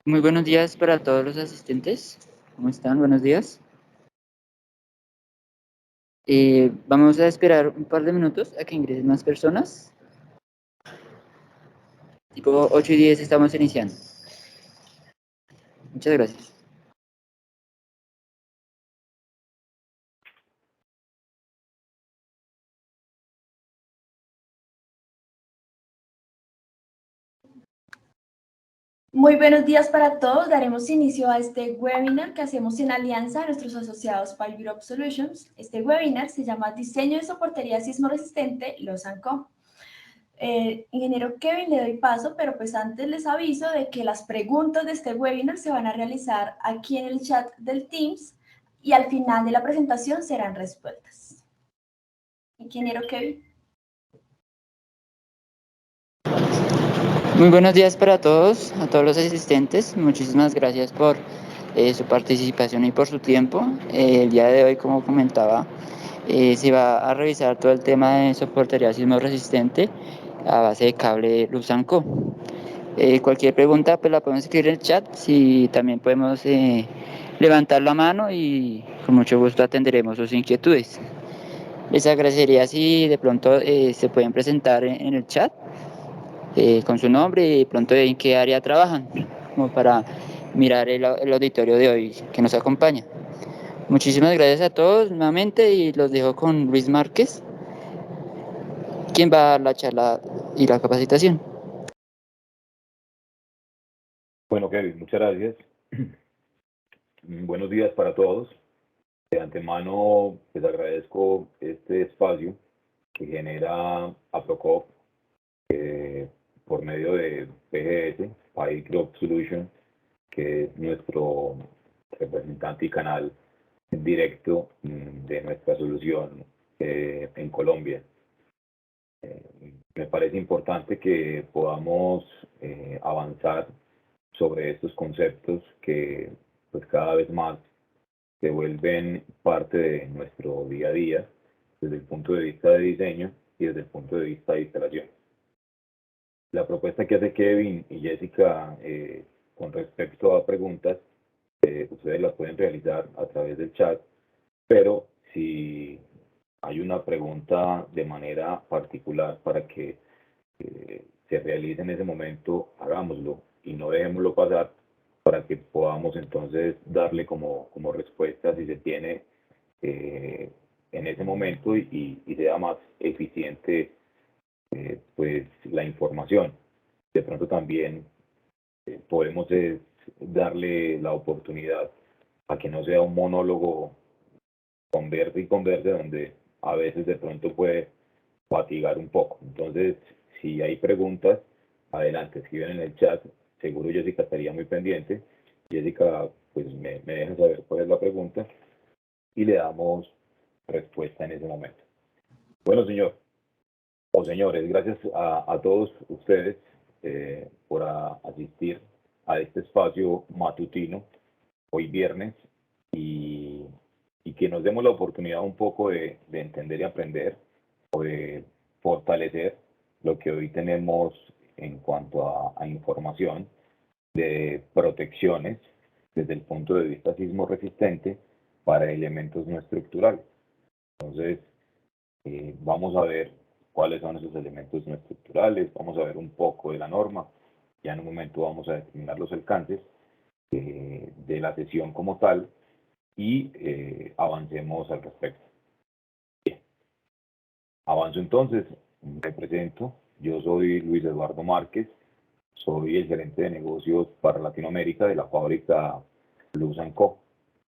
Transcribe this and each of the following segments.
Muy buenos días para todos los asistentes. ¿Cómo están? Buenos días. Vamos a esperar un par de minutos a que ingresen más personas. Tipo 8:10 estamos iniciando. Muchas gracias. Muy buenos días para todos. Daremos inicio a este webinar que hacemos en alianza a nuestros asociados Pipe Group Solutions. Este webinar se llama Diseño de soportería sismo resistente Lozanco. Ingeniero Kevin, le doy paso, pero pues antes les aviso de que las preguntas de este webinar se van a realizar aquí en el chat del Teams y al final de la presentación serán resueltas. Ingeniero Kevin. Muy buenos días para todos, a todos los asistentes. Muchísimas gracias por su participación y por su tiempo. El día de hoy, como comentaba, se va a revisar todo el tema de soportería sismo resistente a base de cable Luzanco. Cualquier pregunta pues la podemos escribir en el chat, si también podemos levantar la mano y con mucho gusto atenderemos sus inquietudes. Les agradecería si de pronto se pueden presentar en el chat con su nombre y de pronto en qué área trabajan, como para mirar el auditorio de hoy que nos acompaña. Muchísimas gracias a todos nuevamente y los dejo con Luis Márquez, quien va a dar la charla y la capacitación. Bueno, Kevin, muchas gracias. Buenos días para todos. De antemano, les agradezco este espacio que genera APROCOP por medio de PGS, Pipe Group Solutions, que es nuestro representante y canal directo de nuestra solución en Colombia. Me parece importante que podamos avanzar sobre estos conceptos que pues cada vez más se vuelven parte de nuestro día a día desde el punto de vista de diseño y desde el punto de vista de instalación. La propuesta que hace Kevin y Jessica con respecto a preguntas, ustedes las pueden realizar a través del chat, pero si hay una pregunta de manera particular para que se realice en ese momento, hagámoslo y no dejémoslo pasar para que podamos entonces darle como respuesta si se tiene en ese momento y sea más eficiente pues la información. De pronto también podemos darle la oportunidad a que no sea un monólogo converse y converse donde a veces de pronto puede fatigar un poco. Entonces, si hay preguntas, adelante, escriben en el chat. Seguro Jessica estaría muy pendiente. Jessica, pues me deja saber cuál es la pregunta y le damos respuesta en ese momento. Bueno, señor o señores, gracias a todos ustedes por asistir a este espacio matutino hoy viernes y que nos demos la oportunidad un poco de entender y aprender o de fortalecer lo que hoy tenemos en cuanto a información de protecciones desde el punto de vista sismo resistente para elementos no estructurales. Entonces, vamos a ver cuáles son esos elementos no estructurales, vamos a ver un poco de la norma, ya en un momento vamos a determinar los alcances de la sesión como tal y avancemos al respecto. Bien. Avanzo entonces, me presento, yo soy Luis Eduardo Márquez, soy el gerente de negocios para Latinoamérica de la fábrica Luzanco.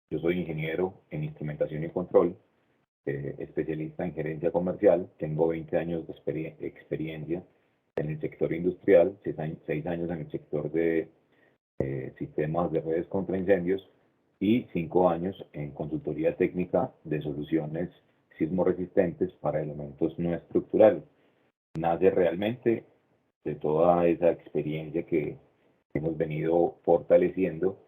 Yo soy ingeniero en instrumentación y control, especialista en gerencia comercial, tengo 20 años de experiencia en el sector industrial, 6 años en el sector de sistemas de redes contra incendios y 5 años en consultoría técnica de soluciones sismo resistentes para elementos no estructurales. Nace realmente de toda esa experiencia que hemos venido fortaleciendo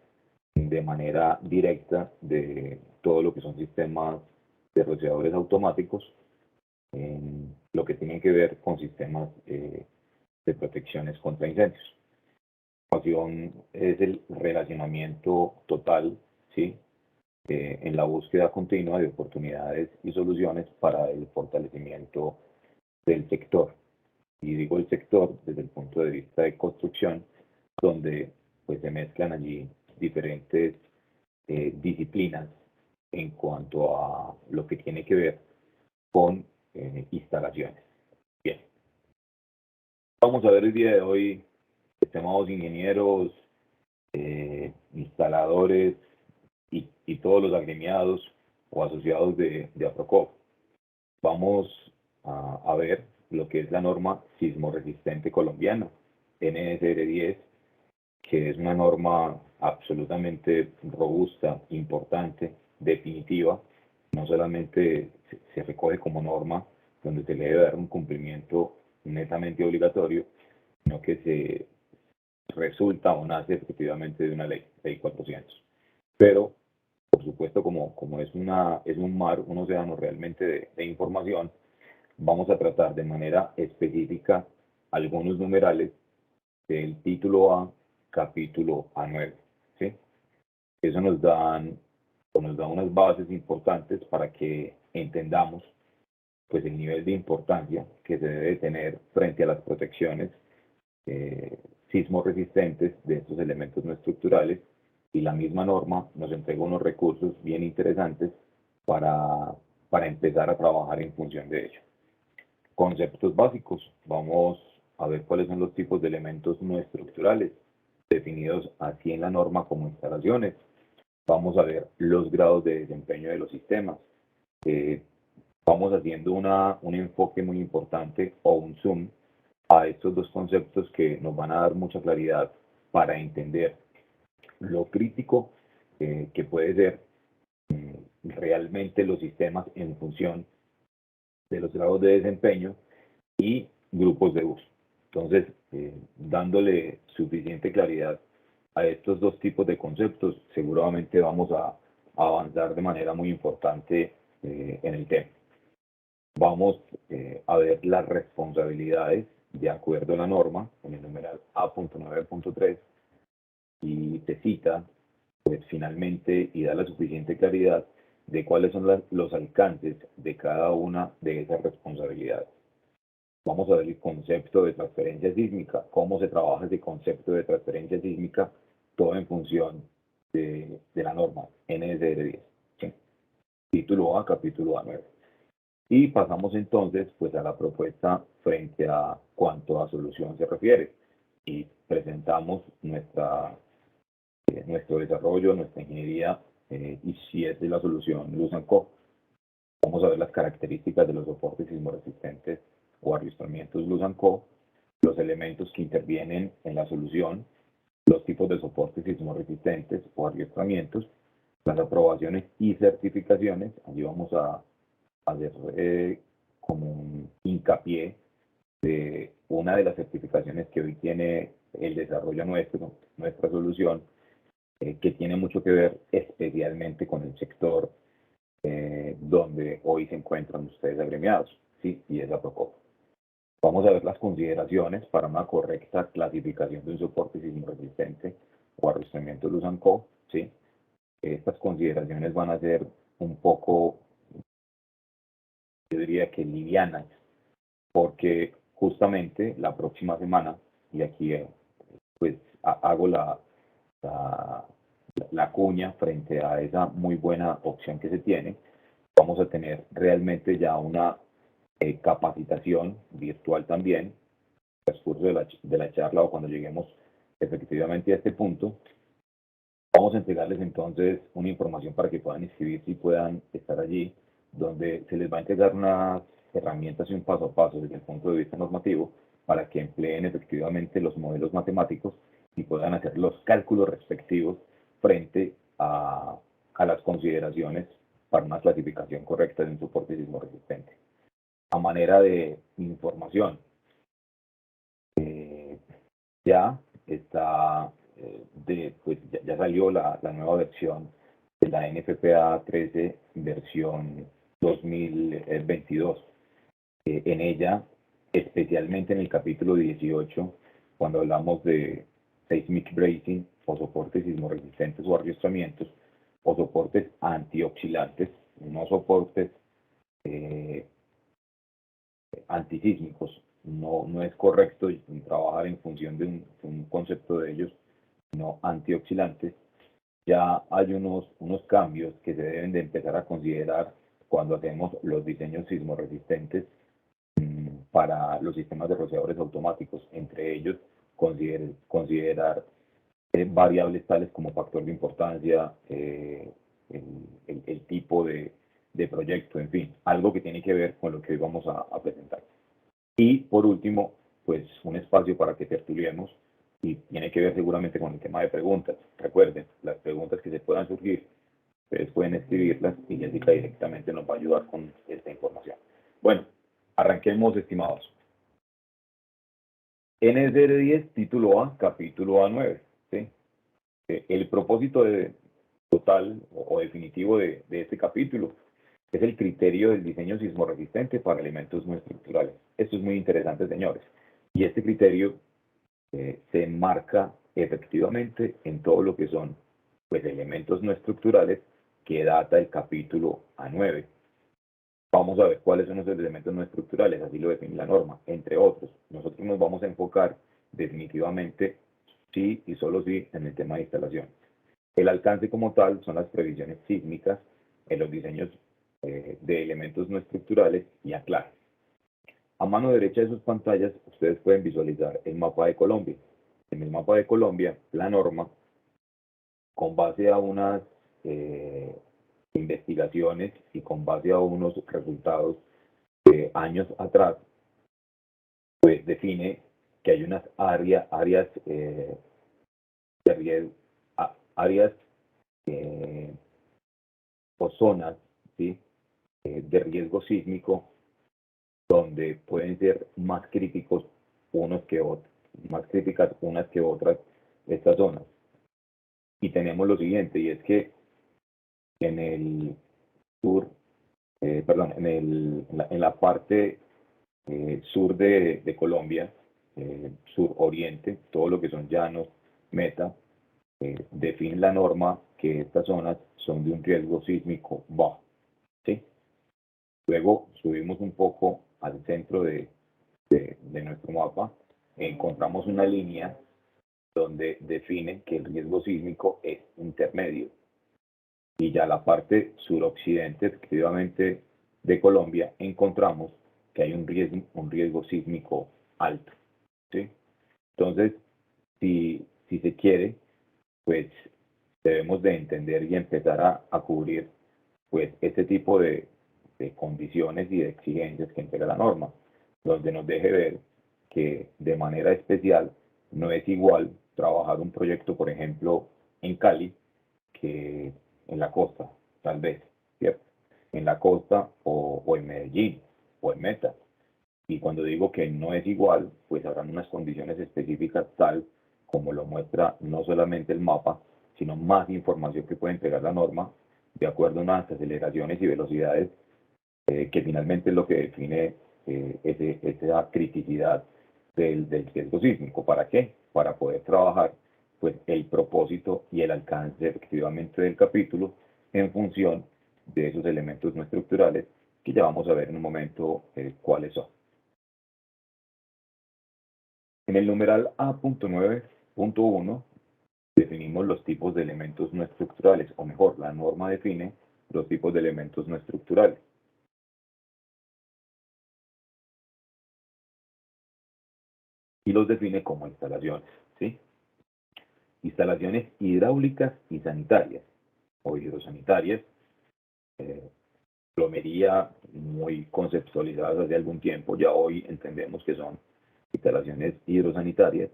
de manera directa de todo lo que son sistemas de rociadores automáticos en lo que tienen que ver con sistemas de protecciones contra incendios. Innovación es el relacionamiento total, ¿sí? En la búsqueda continua de oportunidades y soluciones para el fortalecimiento del sector. Y digo el sector desde el punto de vista de construcción, donde pues se mezclan allí diferentes disciplinas en cuanto a lo que tiene que ver con instalaciones. Bien, vamos a ver el día de hoy, estimados ingenieros, instaladores y todos los agremiados o asociados de APROCOP. Vamos a ver lo que es la norma sismoresistente colombiana, NSR 10, que es una norma absolutamente robusta, importante, definitiva. No solamente se recoge como norma donde se le debe dar un cumplimiento netamente obligatorio, sino que se resulta o nace efectivamente de una ley 400. Pero, por supuesto, como es un mar, un océano realmente de información, vamos a tratar de manera específica algunos numerales del título A, capítulo A9. ¿Sí? Eso nos da unas bases importantes para que entendamos pues, el nivel de importancia que se debe tener frente a las protecciones sismo resistentes de estos elementos no estructurales, y la misma norma nos entrega unos recursos bien interesantes para empezar a trabajar en función de ello. Conceptos básicos. Vamos a ver cuáles son los tipos de elementos no estructurales definidos así en la norma como instalaciones. Vamos a ver los grados de desempeño de los sistemas. Vamos haciendo un enfoque muy importante o un zoom a estos dos conceptos que nos van a dar mucha claridad para entender lo crítico que puede ser realmente los sistemas en función de los grados de desempeño y grupos de uso. Entonces, dándole suficiente claridad a estos dos tipos de conceptos, seguramente vamos a avanzar de manera muy importante en el tema. Vamos a ver las responsabilidades de acuerdo a la norma, en el numeral A.9.3, y te cita, pues finalmente, y da la suficiente claridad de cuáles son los alcances de cada una de esas responsabilidades. Vamos a ver el concepto de transferencia sísmica, cómo se trabaja ese concepto de transferencia sísmica, todo en función de la norma NSR 10. ¿Sí? Título A, capítulo A9. Y pasamos entonces pues a la propuesta frente a cuanto a solución se refiere, y presentamos nuestro desarrollo, nuestra ingeniería, y si es de la solución Luz & Co. Vamos a ver las características de los soportes sismoresistentes o arriestramientos Luz & Co., los elementos que intervienen en la solución, los tipos de soportes sismoresistentes o arriestramientos, las aprobaciones y certificaciones. Allí vamos a hacer como un hincapié de una de las certificaciones que hoy tiene el desarrollo nuestra solución, que tiene mucho que ver especialmente con el sector donde hoy se encuentran ustedes agremiados, ¿sí? Y es APROCOP. Vamos a ver las consideraciones para una correcta clasificación de un soporte sismoresistente o arriestramiento Luz & Co. ¿Sí? Estas consideraciones van a ser un poco, yo diría que livianas, porque justamente la próxima semana, y aquí pues hago la cuña frente a esa muy buena opción que se tiene, vamos a tener realmente ya una capacitación virtual también, en el transcurso de la charla o cuando lleguemos efectivamente a este punto. Vamos a entregarles entonces una información para que puedan inscribirse y puedan estar allí, donde se les va a entregar unas herramientas y un paso a paso desde el punto de vista normativo para que empleen efectivamente los modelos matemáticos y puedan hacer los cálculos respectivos frente a las consideraciones para una clasificación correcta de un soporte sismoresistente. A manera de información, ya está, pues ya salió la nueva versión de la NFPA 13 versión 2022. En ella, especialmente en el capítulo 18, cuando hablamos de seismic bracing o soportes sismoresistentes o arriestramientos o soportes antioxidantes, no soportes antisísmicos. No es correcto trabajar en función de un concepto de ellos, sino antioxidantes. Ya hay unos cambios que se deben de empezar a considerar cuando hacemos los diseños sismoresistentes para los sistemas de rociadores automáticos. Entre ellos, considerar variables tales como factor de importancia, el tipo de proyecto, en fin, algo que tiene que ver con lo que hoy vamos a presentar. Y por último, pues un espacio para que tertuliemos y tiene que ver seguramente con el tema de preguntas. Recuerden, las preguntas que se puedan surgir, ustedes pueden escribirlas y Jessica directamente nos va a ayudar con esta información. Bueno, arranquemos, estimados. NSR10, título A, capítulo A9. ¿Sí? El propósito total o definitivo de este capítulo es el criterio del diseño sismorresistente para elementos no estructurales. Esto es muy interesante, señores. Y este criterio se enmarca efectivamente en todo lo que son pues, elementos no estructurales que data el capítulo A9. Vamos a ver cuáles son esos elementos no estructurales, así lo define la norma, entre otros. Nosotros nos vamos a enfocar definitivamente, sí y solo sí, en el tema de instalación. El alcance como tal son las previsiones sísmicas en los diseños de elementos no estructurales y anclajes. A mano derecha de sus pantallas, ustedes pueden visualizar el mapa de Colombia. En el mapa de Colombia, la norma, con base a unas investigaciones y con base a unos resultados de años atrás, pues define que hay unas áreas de riesgo, áreas o zonas, ¿sí? De riesgo sísmico donde pueden ser más críticos unos que otros, más críticas unas que otras estas zonas. Y tenemos lo siguiente, y es que en el sur, en la parte sur de Colombia, suroriente, todo lo que son llanos, meta, define la norma que estas zonas son de un riesgo sísmico bajo. ¿Sí? Luego subimos un poco al centro de nuestro mapa, encontramos una línea donde define que el riesgo sísmico es intermedio. Y ya la parte suroccidente, efectivamente, de Colombia, encontramos que hay un riesgo sísmico alto. ¿Sí? Entonces, si se quiere, pues debemos de entender y empezar a cubrir pues este tipo de condiciones y de exigencias que entrega la norma, donde nos deje ver que de manera especial no es igual trabajar un proyecto, por ejemplo, en Cali, que en la costa, tal vez, ¿cierto? En la costa o en Medellín o en Meta. Y cuando digo que no es igual, pues habrán unas condiciones específicas tal como lo muestra no solamente el mapa, sino más información que puede entregar la norma de acuerdo a unas aceleraciones y velocidades que finalmente es lo que define esa criticidad del riesgo sísmico. ¿Para qué? Para poder trabajar pues, el propósito y el alcance efectivamente del capítulo en función de esos elementos no estructurales que ya vamos a ver en un momento cuáles son. En el numeral A.9.1 definimos los tipos de elementos no estructurales, o mejor, la norma define los tipos de elementos no estructurales. Y los define como instalaciones, ¿sí? Instalaciones hidráulicas y sanitarias, o hidrosanitarias, plomería muy conceptualizadas hace algún tiempo, ya hoy entendemos que son instalaciones hidrosanitarias,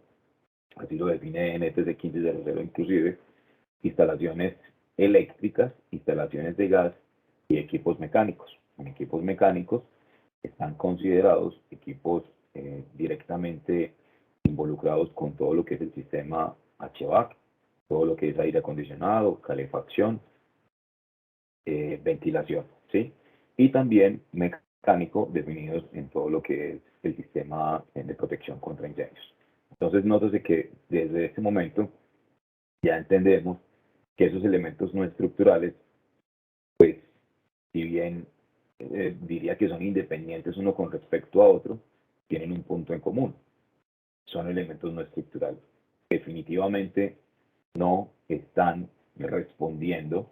así lo define NTC 1500 inclusive, instalaciones eléctricas, instalaciones de gas y equipos mecánicos. En equipos mecánicos están considerados equipos directamente involucrados con todo lo que es el sistema HVAC, todo lo que es aire acondicionado, calefacción, ventilación, ¿sí? Y también mecánico definidos en todo lo que es el sistema de protección contra incendios. Entonces, nótese que desde este momento ya entendemos que esos elementos no estructurales, pues, si bien diría que son independientes uno con respecto a otro, tienen un punto en común. Son elementos no estructurales. Definitivamente no están respondiendo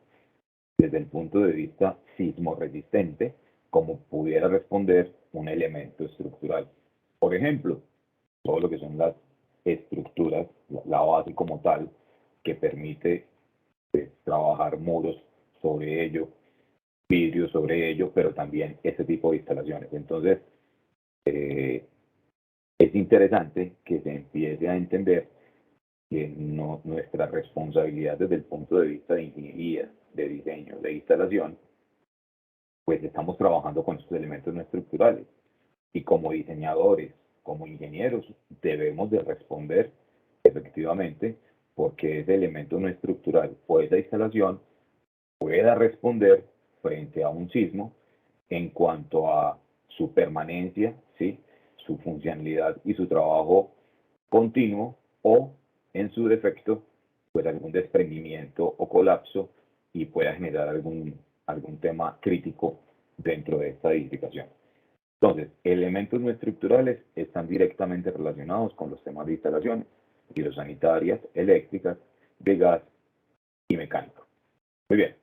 desde el punto de vista sismorresistente como pudiera responder un elemento estructural. Por ejemplo, todo lo que son las estructuras, la base como tal, que permite trabajar muros sobre ello, vidrio sobre ello, pero también este tipo de instalaciones. Entonces, es interesante que se empiece a entender que nuestra responsabilidad desde el punto de vista de ingeniería, de diseño, de instalación, pues estamos trabajando con estos elementos no estructurales. Y como diseñadores, como ingenieros, debemos de responder efectivamente porque ese elemento no estructural o esa instalación pueda responder frente a un sismo en cuanto a su permanencia, ¿sí?, su funcionalidad y su trabajo continuo, o en su defecto, pues algún desprendimiento o colapso y pueda generar algún tema crítico dentro de esta edificación. Entonces, elementos no estructurales están directamente relacionados con los temas de instalaciones hidrosanitarias, eléctricas, de gas y mecánico. Muy bien.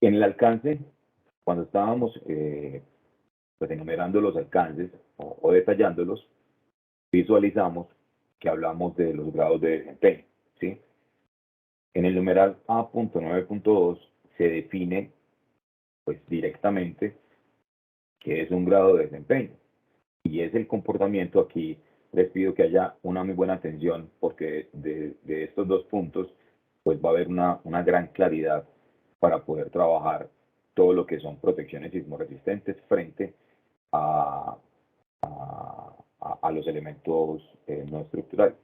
En el alcance, cuando estábamos pues enumerando los alcances o detallándolos, visualizamos que hablamos de los grados de desempeño, ¿sí? En el numeral A.9.2 se define pues directamente qué es un grado de desempeño, y es el comportamiento. Aquí les pido que haya una muy buena atención porque de estos dos puntos pues va a haber una gran claridad para poder trabajar todo lo que son protecciones sismorresistentes frente a, a los elementos no estructurales.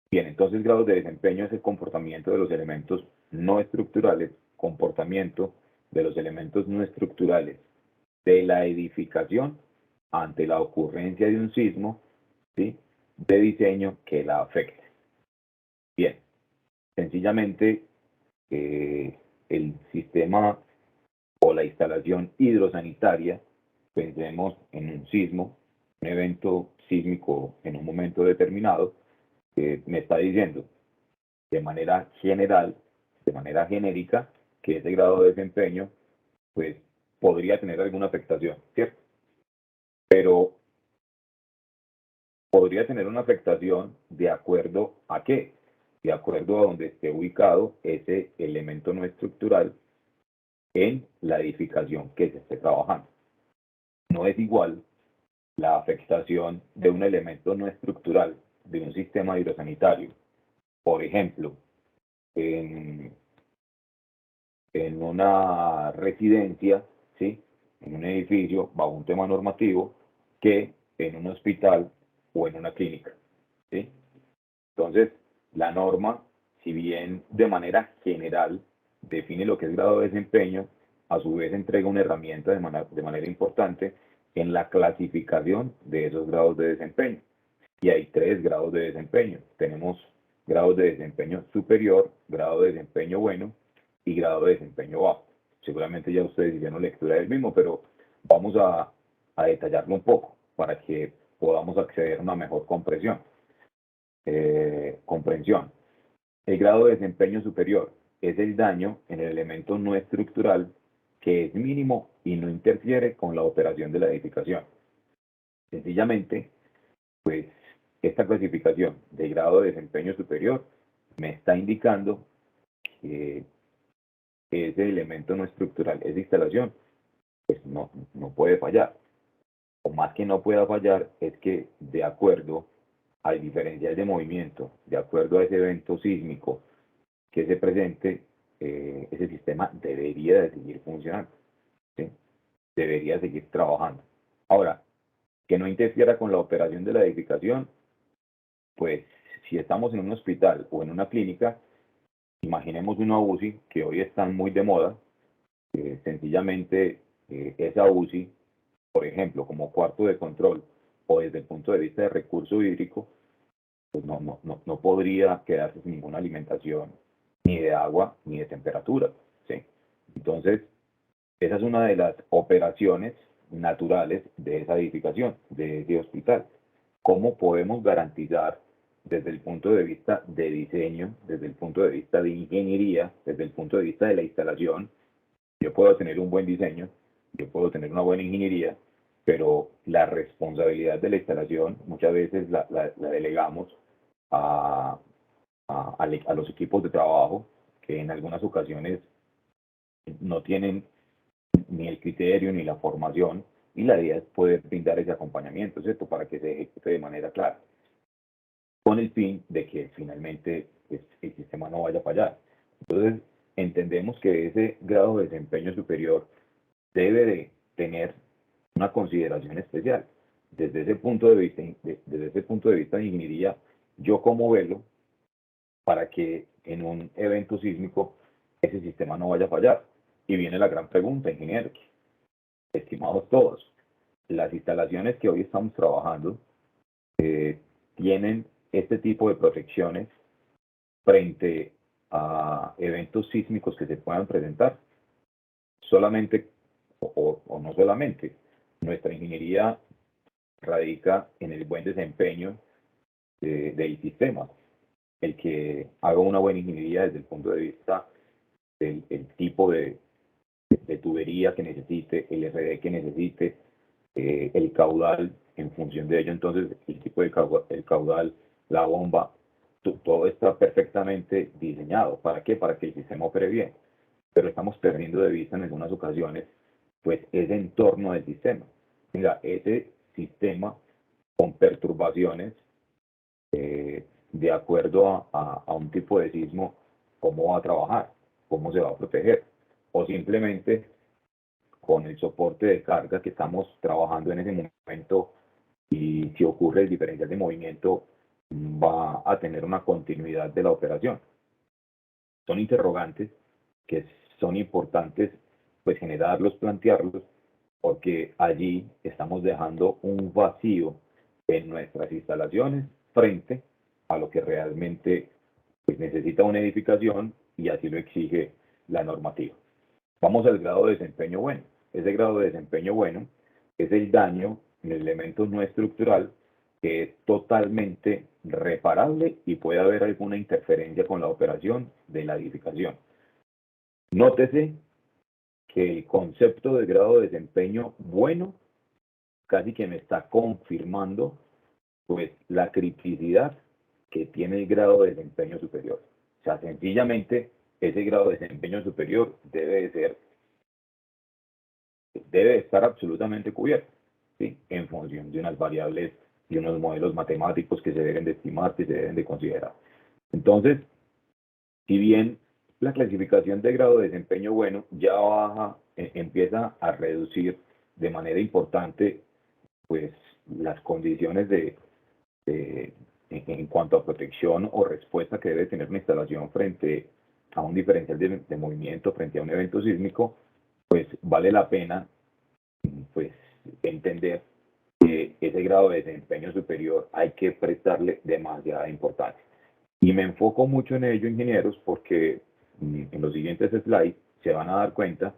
Bien, entonces grados de desempeño es el comportamiento de los elementos no estructurales, comportamiento de los elementos no estructurales de la edificación ante la ocurrencia de un sismo, ¿sí?, de diseño que la afecte. Bien, sencillamente el sistema o la instalación hidrosanitaria, pensemos en un sismo, un evento sísmico en un momento determinado, me está diciendo de manera general, de manera genérica, que ese grado de desempeño pues podría tener alguna afectación, ¿cierto? Pero podría tener una afectación de acuerdo a qué, de acuerdo a donde esté ubicado ese elemento no estructural en la edificación que se esté trabajando. No es igual la afectación de un elemento no estructural de un sistema hidrosanitario, por ejemplo, en una residencia, ¿sí?, en un edificio bajo un tema normativo, que en un hospital o en una clínica, ¿sí? Entonces, la norma, si bien de manera general define lo que es grado de desempeño, a su vez entrega una herramienta de manera importante en la clasificación de esos grados de desempeño. Y hay 3 grados de desempeño. Tenemos grados de desempeño superior, grado de desempeño bueno y grado de desempeño bajo. Seguramente ya ustedes hicieron lectura del mismo, pero vamos a detallarlo un poco para que podamos acceder a una mejor comprensión. El grado de desempeño superior es el daño en el elemento no estructural que es mínimo y no interfiere con la operación de la edificación. Sencillamente, pues esta clasificación de grado de desempeño superior me está indicando que ese elemento no estructural, esa instalación, pues no puede fallar. O más que no pueda fallar, es que de acuerdo al diferencial de movimiento, de acuerdo a ese evento sísmico que se presente, ese sistema debería de seguir funcionando, ¿sí?, debería seguir trabajando. Ahora, que no interfiera con la operación de la edificación, pues si estamos en un hospital o en una clínica, imaginemos una UCI, que hoy están muy de moda. Sencillamente esa UCI, por ejemplo, como cuarto de control o desde el punto de vista de recurso hídrico, pues no podría quedarse sin ninguna alimentación, ni de agua, ni de temperatura, ¿sí? Entonces, esa es una de las operaciones naturales de esa edificación, de ese hospital. ¿Cómo podemos garantizar desde el punto de vista de diseño, desde el punto de vista de ingeniería, desde el punto de vista de la instalación? Yo puedo tener un buen diseño, yo puedo tener una buena ingeniería, pero la responsabilidad de la instalación muchas veces la delegamos a los equipos de trabajo, que en algunas ocasiones no tienen ni el criterio ni la formación, y la idea es poder brindar ese acompañamiento, ¿cierto? Para que se ejecute de manera clara, con el fin de que finalmente pues, el sistema no vaya a fallar. Entonces, entendemos que ese grado de desempeño superior debe de tener una consideración especial. Desde ese punto de vista, desde ese punto de vista de ingeniería, yo como velo para que en un evento sísmico ese sistema no vaya a fallar. Y viene la gran pregunta, ingenieros, estimados todos, las instalaciones que hoy estamos trabajando tienen este tipo de protecciones frente a eventos sísmicos que se puedan presentar. Solamente, o no solamente, nuestra ingeniería radica en el buen desempeño del sistema. El que haga una buena ingeniería desde el punto de vista del el tipo de tubería que necesite, el RD que necesite, el caudal en función de ello, entonces el tipo de el caudal, la bomba, todo está perfectamente diseñado. ¿Para qué? Para que el sistema opere bien. Pero estamos perdiendo de vista en algunas ocasiones pues ese entorno del sistema. Mira, ese sistema con perturbaciones de acuerdo a un tipo de sismo, cómo va a trabajar, cómo se va a proteger, o simplemente con el soporte de carga que estamos trabajando en ese momento, y si ocurre el diferencial de movimiento, va a tener una continuidad de la operación. Son interrogantes que son importantes pues generarlos, plantearlos, porque allí estamos dejando un vacío en nuestras instalaciones frente a lo que realmente pues, necesita una edificación, y así lo exige la normativa. Vamos al grado de desempeño bueno. Ese grado de desempeño bueno es el daño en el elemento no estructural que es totalmente reparable y puede haber alguna interferencia con la operación de la edificación. Nótese que el concepto de grado de desempeño bueno casi que me está confirmando pues la criticidad que tiene el grado de desempeño superior. O sea, sencillamente ese grado de desempeño superior debe estar absolutamente cubierto, ¿sí? En función de unas variables y unos modelos matemáticos que se deben de estimar, que se deben de considerar. Entonces, si bien la clasificación de grado de desempeño bueno ya baja, empieza a reducir de manera importante pues las condiciones en cuanto a protección o respuesta que debe tener una instalación frente a un diferencial de movimiento, frente a un evento sísmico, pues vale la pena pues entender que ese grado de desempeño superior hay que prestarle demasiada importancia. Y me enfoco mucho en ello, ingenieros, porque en los siguientes slides se van a dar cuenta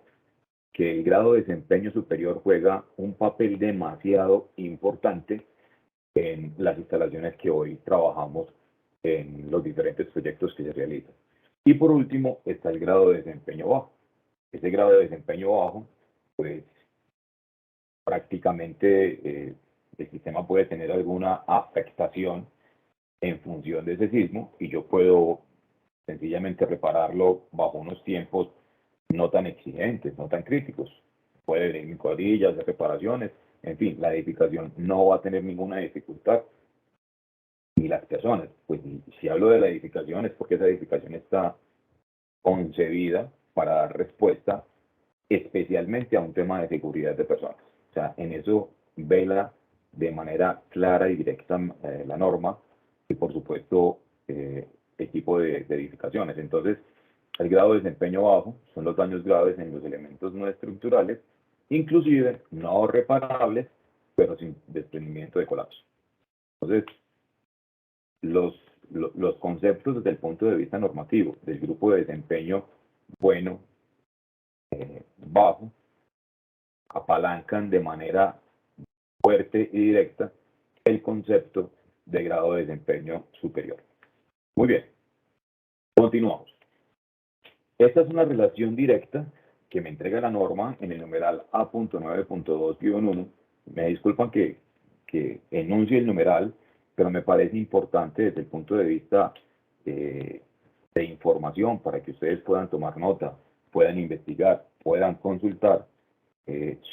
que el grado de desempeño superior juega un papel demasiado importante en las instalaciones que hoy trabajamos en los diferentes proyectos que se realizan. Y por último está el grado de desempeño bajo. Ese grado de desempeño bajo, pues prácticamente el sistema puede tener alguna afectación en función de ese sismo, y yo puedo sencillamente repararlo bajo unos tiempos no tan exigentes, no tan críticos. Puede venir en cuadrillas de reparaciones, en fin, la edificación no va a tener ninguna dificultad, ni las personas. Pues si hablo de la edificación es porque esa edificación está concebida para dar respuesta especialmente a un tema de seguridad de personas. O sea, en eso vela de manera clara y directa la norma, y por supuesto el tipo de edificaciones. Entonces, el grado de desempeño bajo son los daños graves en los elementos no estructurales, inclusive no reparables, pero desprendimiento de colapso. Entonces, los conceptos desde el punto de vista normativo del grupo de desempeño bueno, bajo, apalancan de manera fuerte y directa el concepto de grado de desempeño superior. Muy bien, continuamos. Esta es una relación directa que me entrega la norma en el numeral A.9.2-1. Me disculpan que enuncie el numeral, pero me parece importante desde el punto de vista de información para que ustedes puedan tomar nota, puedan investigar, puedan consultar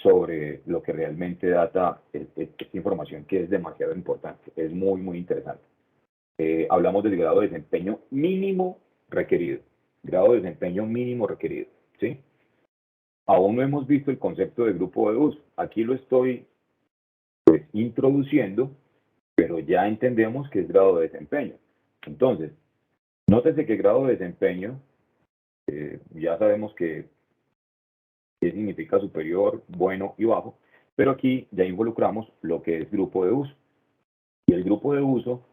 sobre lo que realmente data esta información, que es demasiado importante, es muy, muy interesante. Hablamos del grado de desempeño mínimo requerido. Grado de desempeño mínimo requerido, ¿sí? Aún no hemos visto el concepto de grupo de uso. Aquí lo estoy pues, introduciendo, pero ya entendemos que es grado de desempeño. Entonces, nótese que grado de desempeño, ya sabemos que significa superior, bueno y bajo, pero aquí ya involucramos lo que es grupo de uso. Y el grupo de uso,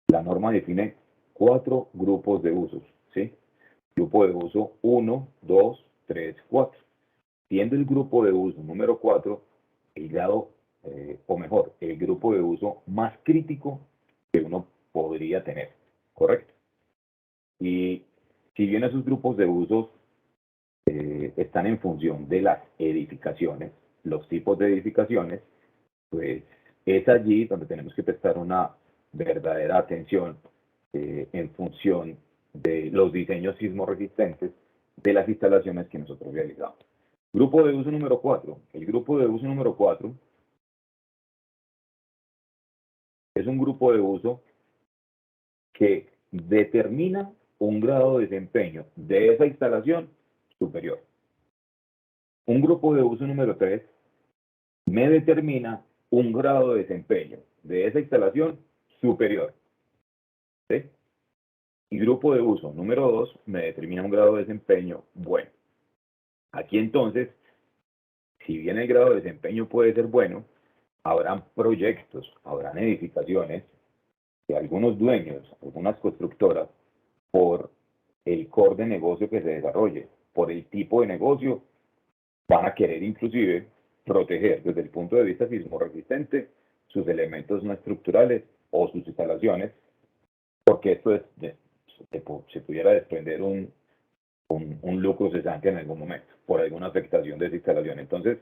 la norma define 4 grupos de usos, ¿sí? Grupo de uso 1, 2, 3, 4. Siendo el grupo de uso número 4 el grado, o mejor, el grupo de uso más crítico que uno podría tener, ¿correcto? Y si bien esos grupos de usos están en función de las edificaciones, los tipos de edificaciones, pues es allí donde tenemos que prestar una verdadera atención en función de los diseños sismorresistentes de las instalaciones que nosotros realizamos. Grupo de uso número 4. El grupo de uso número 4 es un grupo de uso que determina un grado de desempeño de esa instalación superior. Un grupo de uso número 3 me determina un grado de desempeño de esa instalación superior, ¿sí? Y grupo de uso número 2 me determina un grado de desempeño bueno. Aquí entonces, si bien el grado de desempeño puede ser bueno, habrán proyectos, habrán edificaciones que algunos dueños, algunas constructoras, por el core de negocio que se desarrolle, por el tipo de negocio, van a querer inclusive proteger desde el punto de vista sismorresistente sus elementos no estructurales o sus instalaciones, porque esto se pudiera desprender un lucro cesante en algún momento por alguna afectación de esa instalación. Entonces,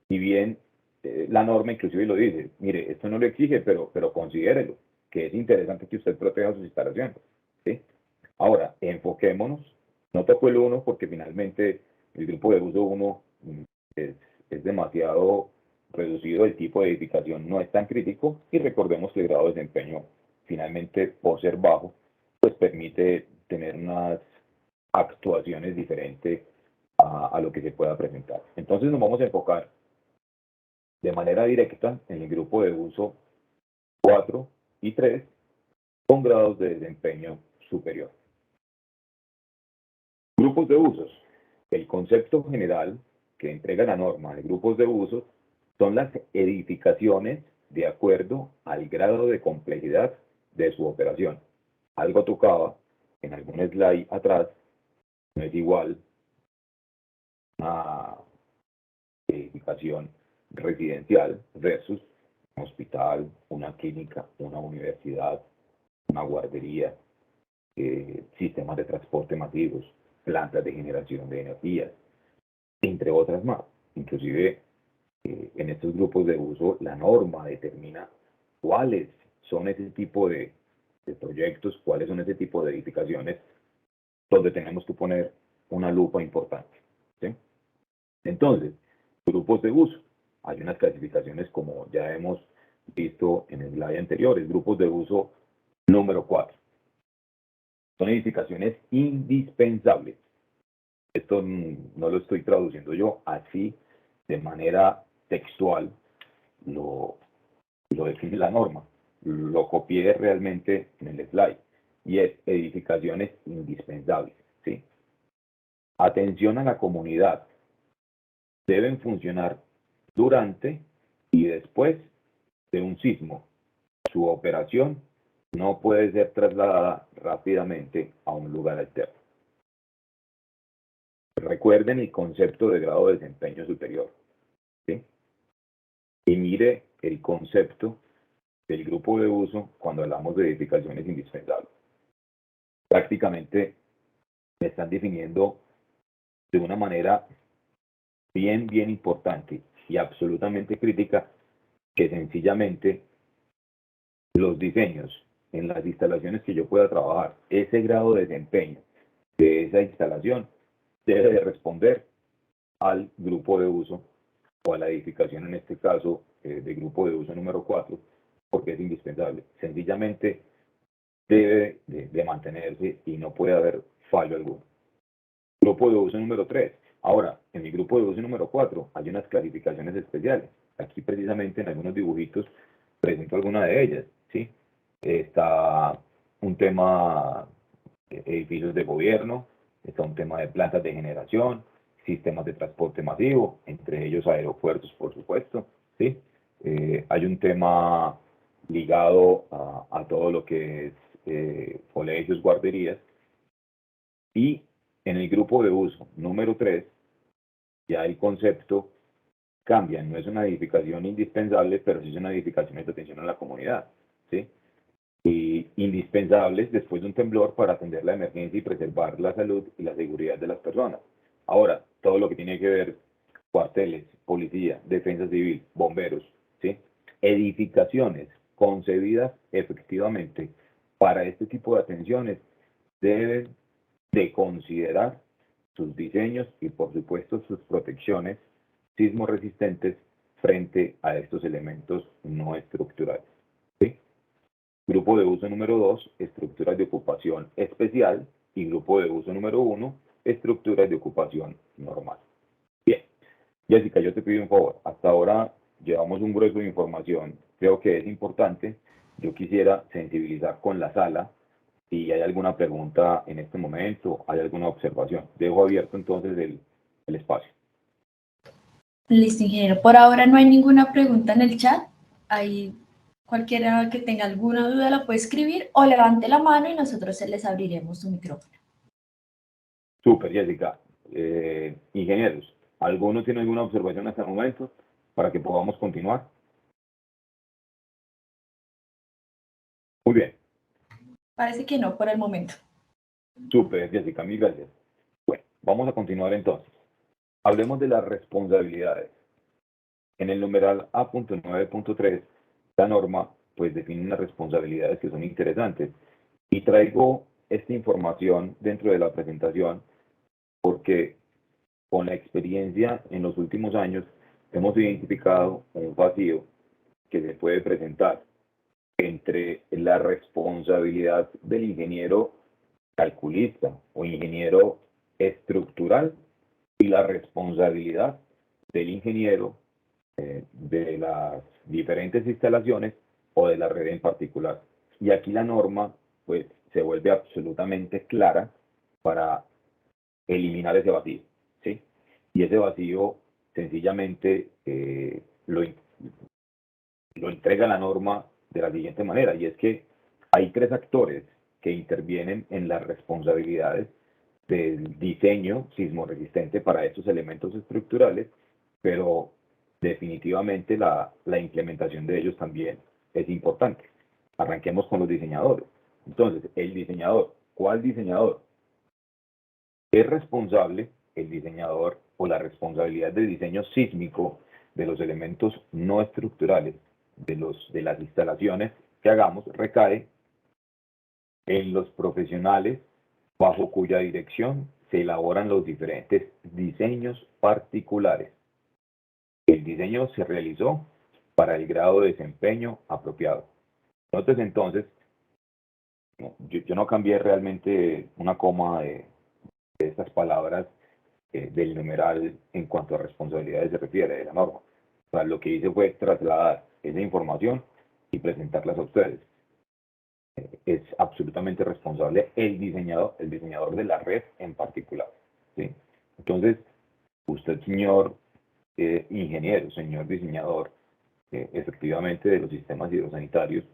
si bien la norma inclusive lo dice, mire, esto no lo exige, pero considérelo, que es interesante que usted proteja sus instalaciones, ¿sí? Ahora, enfoquémonos, no toco el 1 porque finalmente el grupo de uso 1 es demasiado reducido, el tipo de edificación no es tan crítico, y recordemos que el grado de desempeño finalmente, por ser bajo, pues permite tener unas actuaciones diferentes a lo que se pueda presentar. Entonces nos vamos a enfocar de manera directa en el grupo de uso 4 y 3 con grados de desempeño superior. Grupos de usos. El concepto general que entrega la norma de grupos de usos son las edificaciones de acuerdo al grado de complejidad de su operación. Algo tocaba en algún slide atrás, no es igual a edificación residencial versus un hospital, una clínica, una universidad, una guardería, sistemas de transporte masivos, plantas de generación de energías, entre otras más. Inclusive en estos grupos de uso la norma determina cuáles son ese tipo de proyectos, cuáles son ese tipo de edificaciones donde tenemos que poner una lupa importante, ¿sí? Entonces, grupos de uso. Hay unas clasificaciones como ya hemos visto en el slide anterior, grupos de uso número 4. Son edificaciones indispensables. Esto no lo estoy traduciendo yo, así de manera textual lo define la norma. Lo copié realmente en el slide. Y es edificaciones indispensables, ¿sí? Atención a la comunidad. Deben funcionar durante y después de un sismo, su operación no puede ser trasladada rápidamente a un lugar alterno. Recuerden el concepto de grado de desempeño superior, ¿sí? Y mire el concepto del grupo de uso cuando hablamos de edificaciones indispensables. Prácticamente me están definiendo de una manera bien importante y absolutamente crítica que sencillamente los diseños en las instalaciones que yo pueda trabajar, ese grado de desempeño de esa instalación debe de responder al grupo de uso o a la edificación, en este caso, de grupo de uso número 4, porque es indispensable. Sencillamente debe de mantenerse y no puede haber fallo alguno. Grupo de uso número 3. Ahora, en mi grupo de uso número 4 hay unas clasificaciones especiales. Aquí precisamente en algunos dibujitos presento alguna de ellas, ¿sí? Está un tema de edificios de gobierno, está un tema de plantas de generación, sistemas de transporte masivo, entre ellos aeropuertos, por supuesto, ¿sí? Hay un tema ligado a todo lo que es colegios, guarderías, y en el grupo de uso número 3, ya el concepto cambia, no es una edificación indispensable, pero sí es una edificación de atención a la comunidad, ¿sí? Y indispensables después de un temblor para atender la emergencia y preservar la salud y la seguridad de las personas. Ahora, todo lo que tiene que ver cuarteles, policía, defensa civil, bomberos, ¿sí? Edificaciones concebidas efectivamente para este tipo de atenciones deben de considerar sus diseños y por supuesto sus protecciones sismo resistentes frente a estos elementos no estructurales, ¿sí? Grupo de uso número 2, estructuras de ocupación especial, y grupo de uso número 1, estructuras de ocupación normal. Bien, Jessica, yo te pido un favor. Hasta ahora llevamos un grueso de información. Creo que es importante. Yo quisiera sensibilizar con la sala. Si hay alguna pregunta en este momento, hay alguna observación. Dejo abierto entonces el espacio. Listo, ingeniero. Por ahora no hay ninguna pregunta en el chat. Hay cualquiera que tenga alguna duda la puede escribir o levante la mano y nosotros se les abriremos su micrófono. Súper, Jessica. Ingenieros, ¿alguno tiene alguna observación hasta el momento para que podamos continuar? Muy bien. Parece que no por el momento. Súper, Jessica, mil gracias. Bueno, vamos a continuar entonces. Hablemos de las responsabilidades. En el numeral A.9.3, la norma pues define unas responsabilidades que son interesantes. Y traigo esta información dentro de la presentación porque con la experiencia en los últimos años hemos identificado un vacío que se puede presentar entre la responsabilidad del ingeniero calculista o ingeniero estructural y la responsabilidad del ingeniero de las diferentes instalaciones o de la red en particular. Y aquí la norma pues se vuelve absolutamente clara para eliminar ese vacío, ¿sí? Y ese vacío sencillamente lo entrega la norma de la siguiente manera, y es que hay tres actores que intervienen en las responsabilidades del diseño sismorresistente para estos elementos estructurales, pero definitivamente la implementación de ellos también es importante. Arranquemos con los diseñadores. Entonces, el diseñador, ¿cuál diseñador? Es responsable el diseñador o la responsabilidad del diseño sísmico de los elementos no estructurales de las instalaciones que hagamos recae en los profesionales bajo cuya dirección se elaboran los diferentes diseños particulares. El diseño se realizó para el grado de desempeño apropiado. Entonces, yo no cambié realmente una coma de estas palabras del numeral en cuanto a responsabilidades se refiere de la norma. O sea, lo que hice fue trasladar esa información y presentarlas a ustedes. Es absolutamente responsable el diseñador de la red en particular, ¿sí? Entonces, usted, señor ingeniero, señor diseñador, efectivamente de los sistemas hidrosanitarios.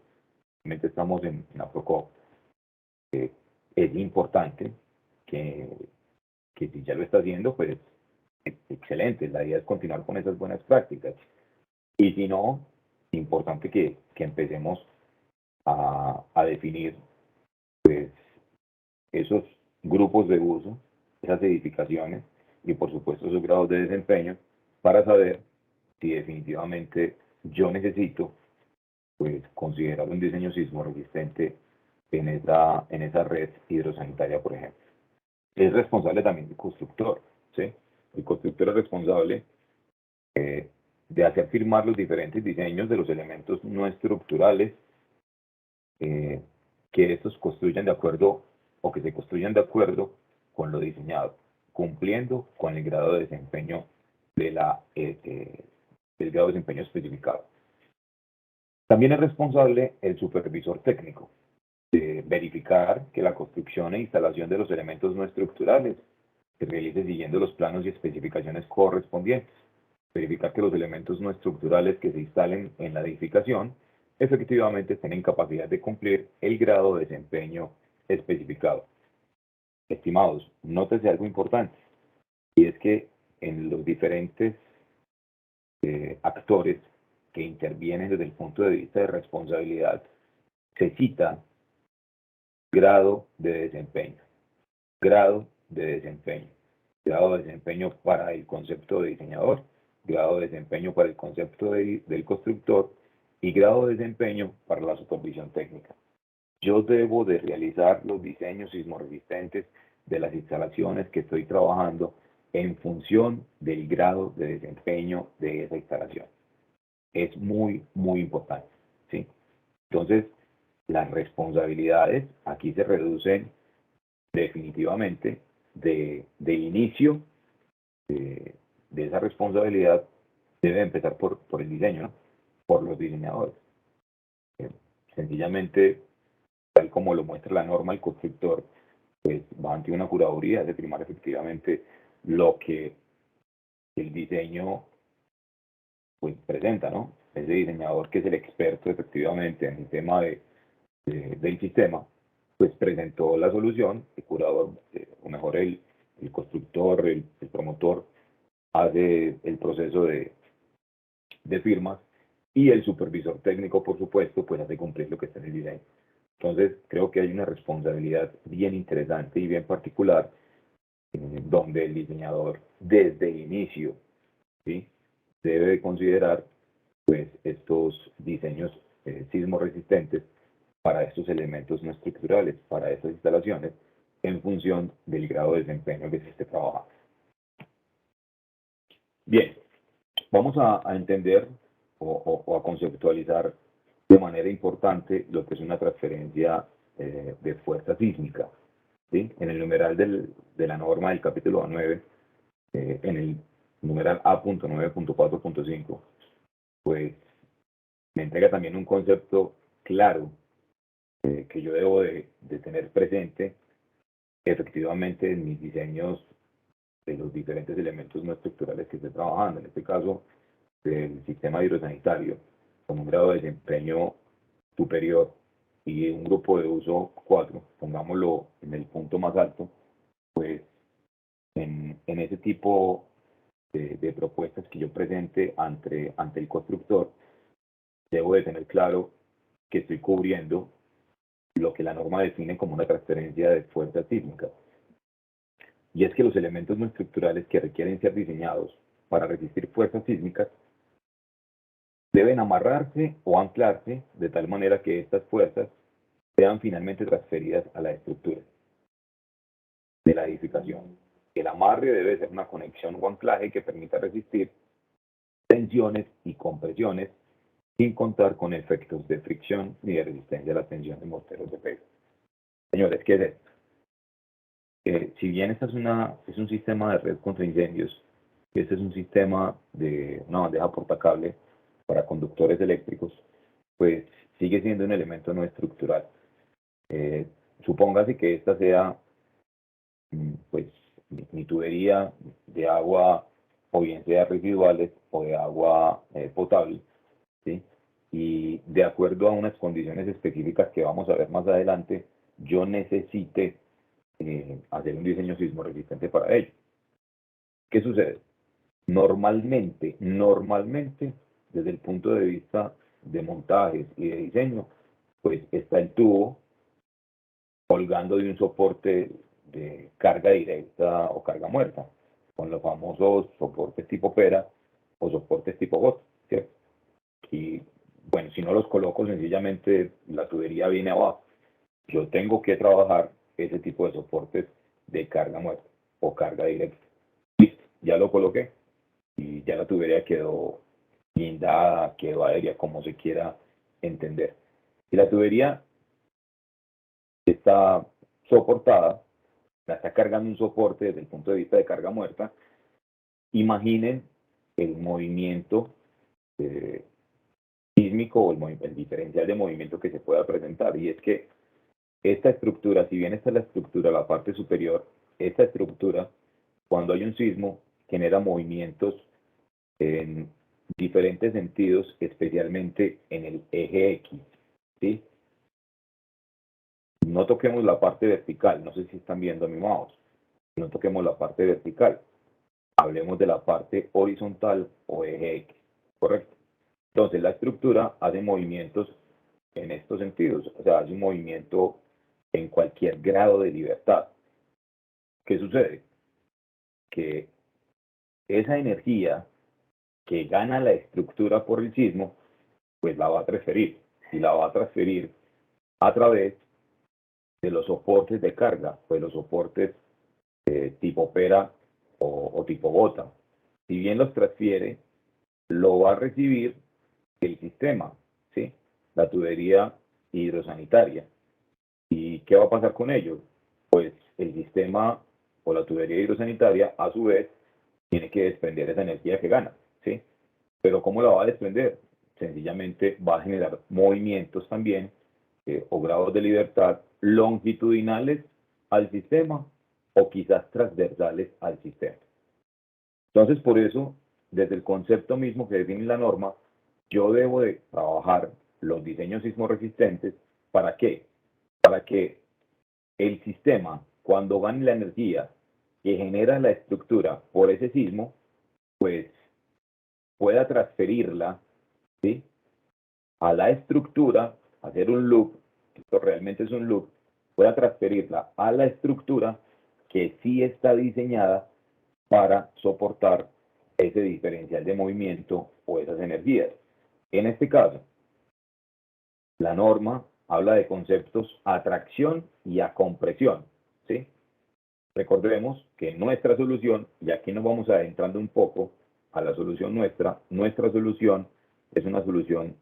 Realmente estamos en la PROCOP. Es importante que si ya lo está haciendo, pues excelente. La idea es continuar con esas buenas prácticas. Y si no, importante que empecemos a definir pues esos grupos de uso, esas edificaciones y por supuesto esos grados de desempeño para saber si definitivamente yo necesito pues considerar un diseño sismo resistente en esa red hidrosanitaria, por ejemplo. Es responsable también el constructor, ¿sí? El constructor es responsable de hacer firmar los diferentes diseños de los elementos no estructurales que estos construyan de acuerdo o que se construyan de acuerdo con lo diseñado, cumpliendo con el grado de desempeño del grado de desempeño especificado. También es responsable el supervisor técnico de verificar que la construcción e instalación de los elementos no estructurales se realice siguiendo los planos y especificaciones correspondientes. Verificar que los elementos no estructurales que se instalen en la edificación efectivamente estén en capacidad de cumplir el grado de desempeño especificado. Estimados, nótese algo importante, y es que en los diferentes actores que intervienen desde el punto de vista de responsabilidad, se cita grado de desempeño, grado de desempeño, grado de desempeño para el concepto de diseñador, grado de desempeño para el concepto del constructor y grado de desempeño para la supervisión técnica. Yo debo de realizar los diseños sismorresistentes de las instalaciones que estoy trabajando en función del grado de desempeño de esa instalación. Es muy, muy importante, ¿sí? Entonces, las responsabilidades aquí se reducen definitivamente de inicio de esa responsabilidad debe empezar por el diseño, ¿no? Por los diseñadores. Sencillamente, tal como lo muestra la norma, el constructor pues va ante una curaduría de primar efectivamente lo que el diseño pues presenta, ¿no? Ese diseñador que es el experto efectivamente en el tema del sistema, pues presentó la solución, el curador, o mejor el constructor, el promotor, hace el proceso de firmas y el supervisor técnico, por supuesto, pues hace cumplir lo que está en el diseño. Entonces, creo que hay una responsabilidad bien interesante y bien particular donde el diseñador desde el inicio, ¿sí?, debe considerar pues estos diseños sismo resistentes para estos elementos no estructurales, para estas instalaciones, en función del grado de desempeño que se esté trabajando. Bien, vamos a entender o a conceptualizar de manera importante lo que es una transferencia de fuerza sísmica, ¿sí? En el numeral de la norma del capítulo 9, en el numeral A.9.4.5, pues me entrega también un concepto claro que yo debo de tener presente efectivamente en mis diseños de los diferentes elementos no estructurales que estoy trabajando. En este caso, del sistema hidrosanitario, con un grado de desempeño superior y un grupo de uso 4, pongámoslo en el punto más alto, pues en ese tipo de propuestas que yo presente ante el constructor, debo de tener claro que estoy cubriendo lo que la norma define como una transferencia de fuerza sísmica. Y es que los elementos no estructurales que requieren ser diseñados para resistir fuerzas sísmicas deben amarrarse o anclarse de tal manera que estas fuerzas sean finalmente transferidas a la estructura de la edificación. El amarre debe ser una conexión o anclaje que permita resistir tensiones y compresiones sin contar con efectos de fricción ni de resistencia a la tensión de morteros de peso. Señores, ¿qué es esto? Si bien esta es un sistema de red contra incendios, este es un sistema de una bandeja portacable para conductores eléctricos, pues sigue siendo un elemento no estructural. Supóngase que esta sea pues mi tubería de agua, o bien sea residuales o de agua potable, ¿sí? Y de acuerdo a unas condiciones específicas que vamos a ver más adelante, yo necesite hacer un diseño sismo resistente para ello. ¿Qué sucede? Normalmente, desde el punto de vista de montajes y de diseño, pues está el tubo colgando de un soporte de carga directa o carga muerta, con los famosos soportes tipo pera o soportes tipo gota, ¿cierto? Y bueno, si no los coloco, sencillamente la tubería viene abajo. Yo tengo que trabajar ese tipo de soportes de carga muerta o carga directa. Listo, ya lo coloqué y ya la tubería quedó guindada, quedó aérea, como se quiera entender. Si la tubería está soportada, la está cargando un soporte desde el punto de vista de carga muerta, imaginen el movimiento sísmico o el diferencial de movimiento que se pueda presentar. Y es que esta estructura, si bien esta es la estructura, la parte superior, esta estructura, cuando hay un sismo, genera movimientos en diferentes sentidos, especialmente en el eje X, ¿sí? No toquemos la parte vertical, no sé si están viendo mi mouse, no toquemos la parte vertical, hablemos de la parte horizontal o eje X, ¿correcto? Entonces la estructura hace movimientos en estos sentidos, o sea, hace un movimiento en cualquier grado de libertad. ¿Qué sucede? Que esa energía que gana la estructura por el sismo, pues la va a transferir, y la va a transferir a través de los soportes de carga, pues los soportes tipo pera o tipo bota. Si bien los transfiere, lo va a recibir el sistema, ¿sí? La tubería hidrosanitaria. ¿Y qué va a pasar con ello? Pues el sistema o la tubería hidrosanitaria, a su vez, tiene que desprender esa energía que gana, ¿sí? Pero ¿cómo la va a desprender? Sencillamente va a generar movimientos también o grados de libertad longitudinales al sistema o quizás transversales al sistema. Entonces, por eso, desde el concepto mismo que define la norma, yo debo de trabajar los diseños sismoresistentes. ¿Para qué? Para que el sistema, cuando gane la energía que genera la estructura por ese sismo, pues pueda transferirla, ¿sí?, a la estructura, hacer un loop, esto realmente es un loop, pueda transferirla a la estructura que sí está diseñada para soportar ese diferencial de movimiento o esas energías. En este caso, la norma habla de conceptos a tracción y a compresión, ¿sí? Recordemos que nuestra solución, y aquí nos vamos adentrando un poco a la solución nuestra solución es una solución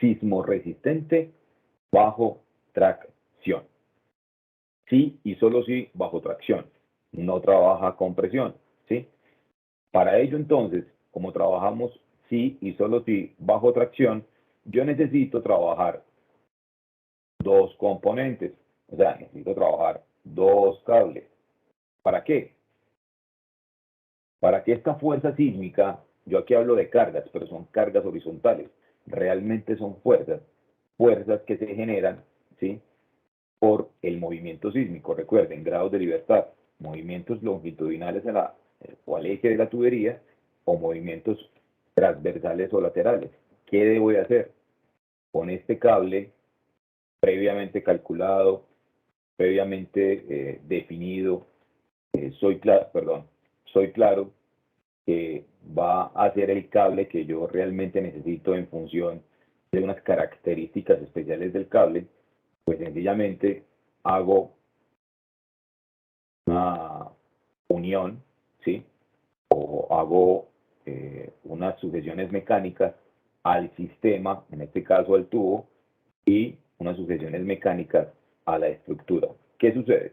sismo resistente bajo tracción. Sí y solo sí bajo tracción. No trabaja compresión, ¿sí? Para ello entonces, como trabajamos sí y solo sí bajo tracción, yo necesito trabajar dos componentes, o sea, necesito trabajar dos cables. ¿Para qué? Para que esta fuerza sísmica, yo aquí hablo de cargas, pero son cargas horizontales, realmente son fuerzas que se generan, ¿sí?, por el movimiento sísmico. Recuerden, grados de libertad, movimientos longitudinales o al eje de la tubería o movimientos transversales o laterales. ¿Qué debo de hacer? Con este cable previamente calculado, previamente definido, soy claro que va a ser el cable que yo realmente necesito en función de unas características especiales del cable, pues sencillamente hago una unión, ¿sí?, o hago unas sujeciones mecánicas al sistema, en este caso al tubo, y unas sujeciones mecánicas a la estructura. ¿Qué sucede?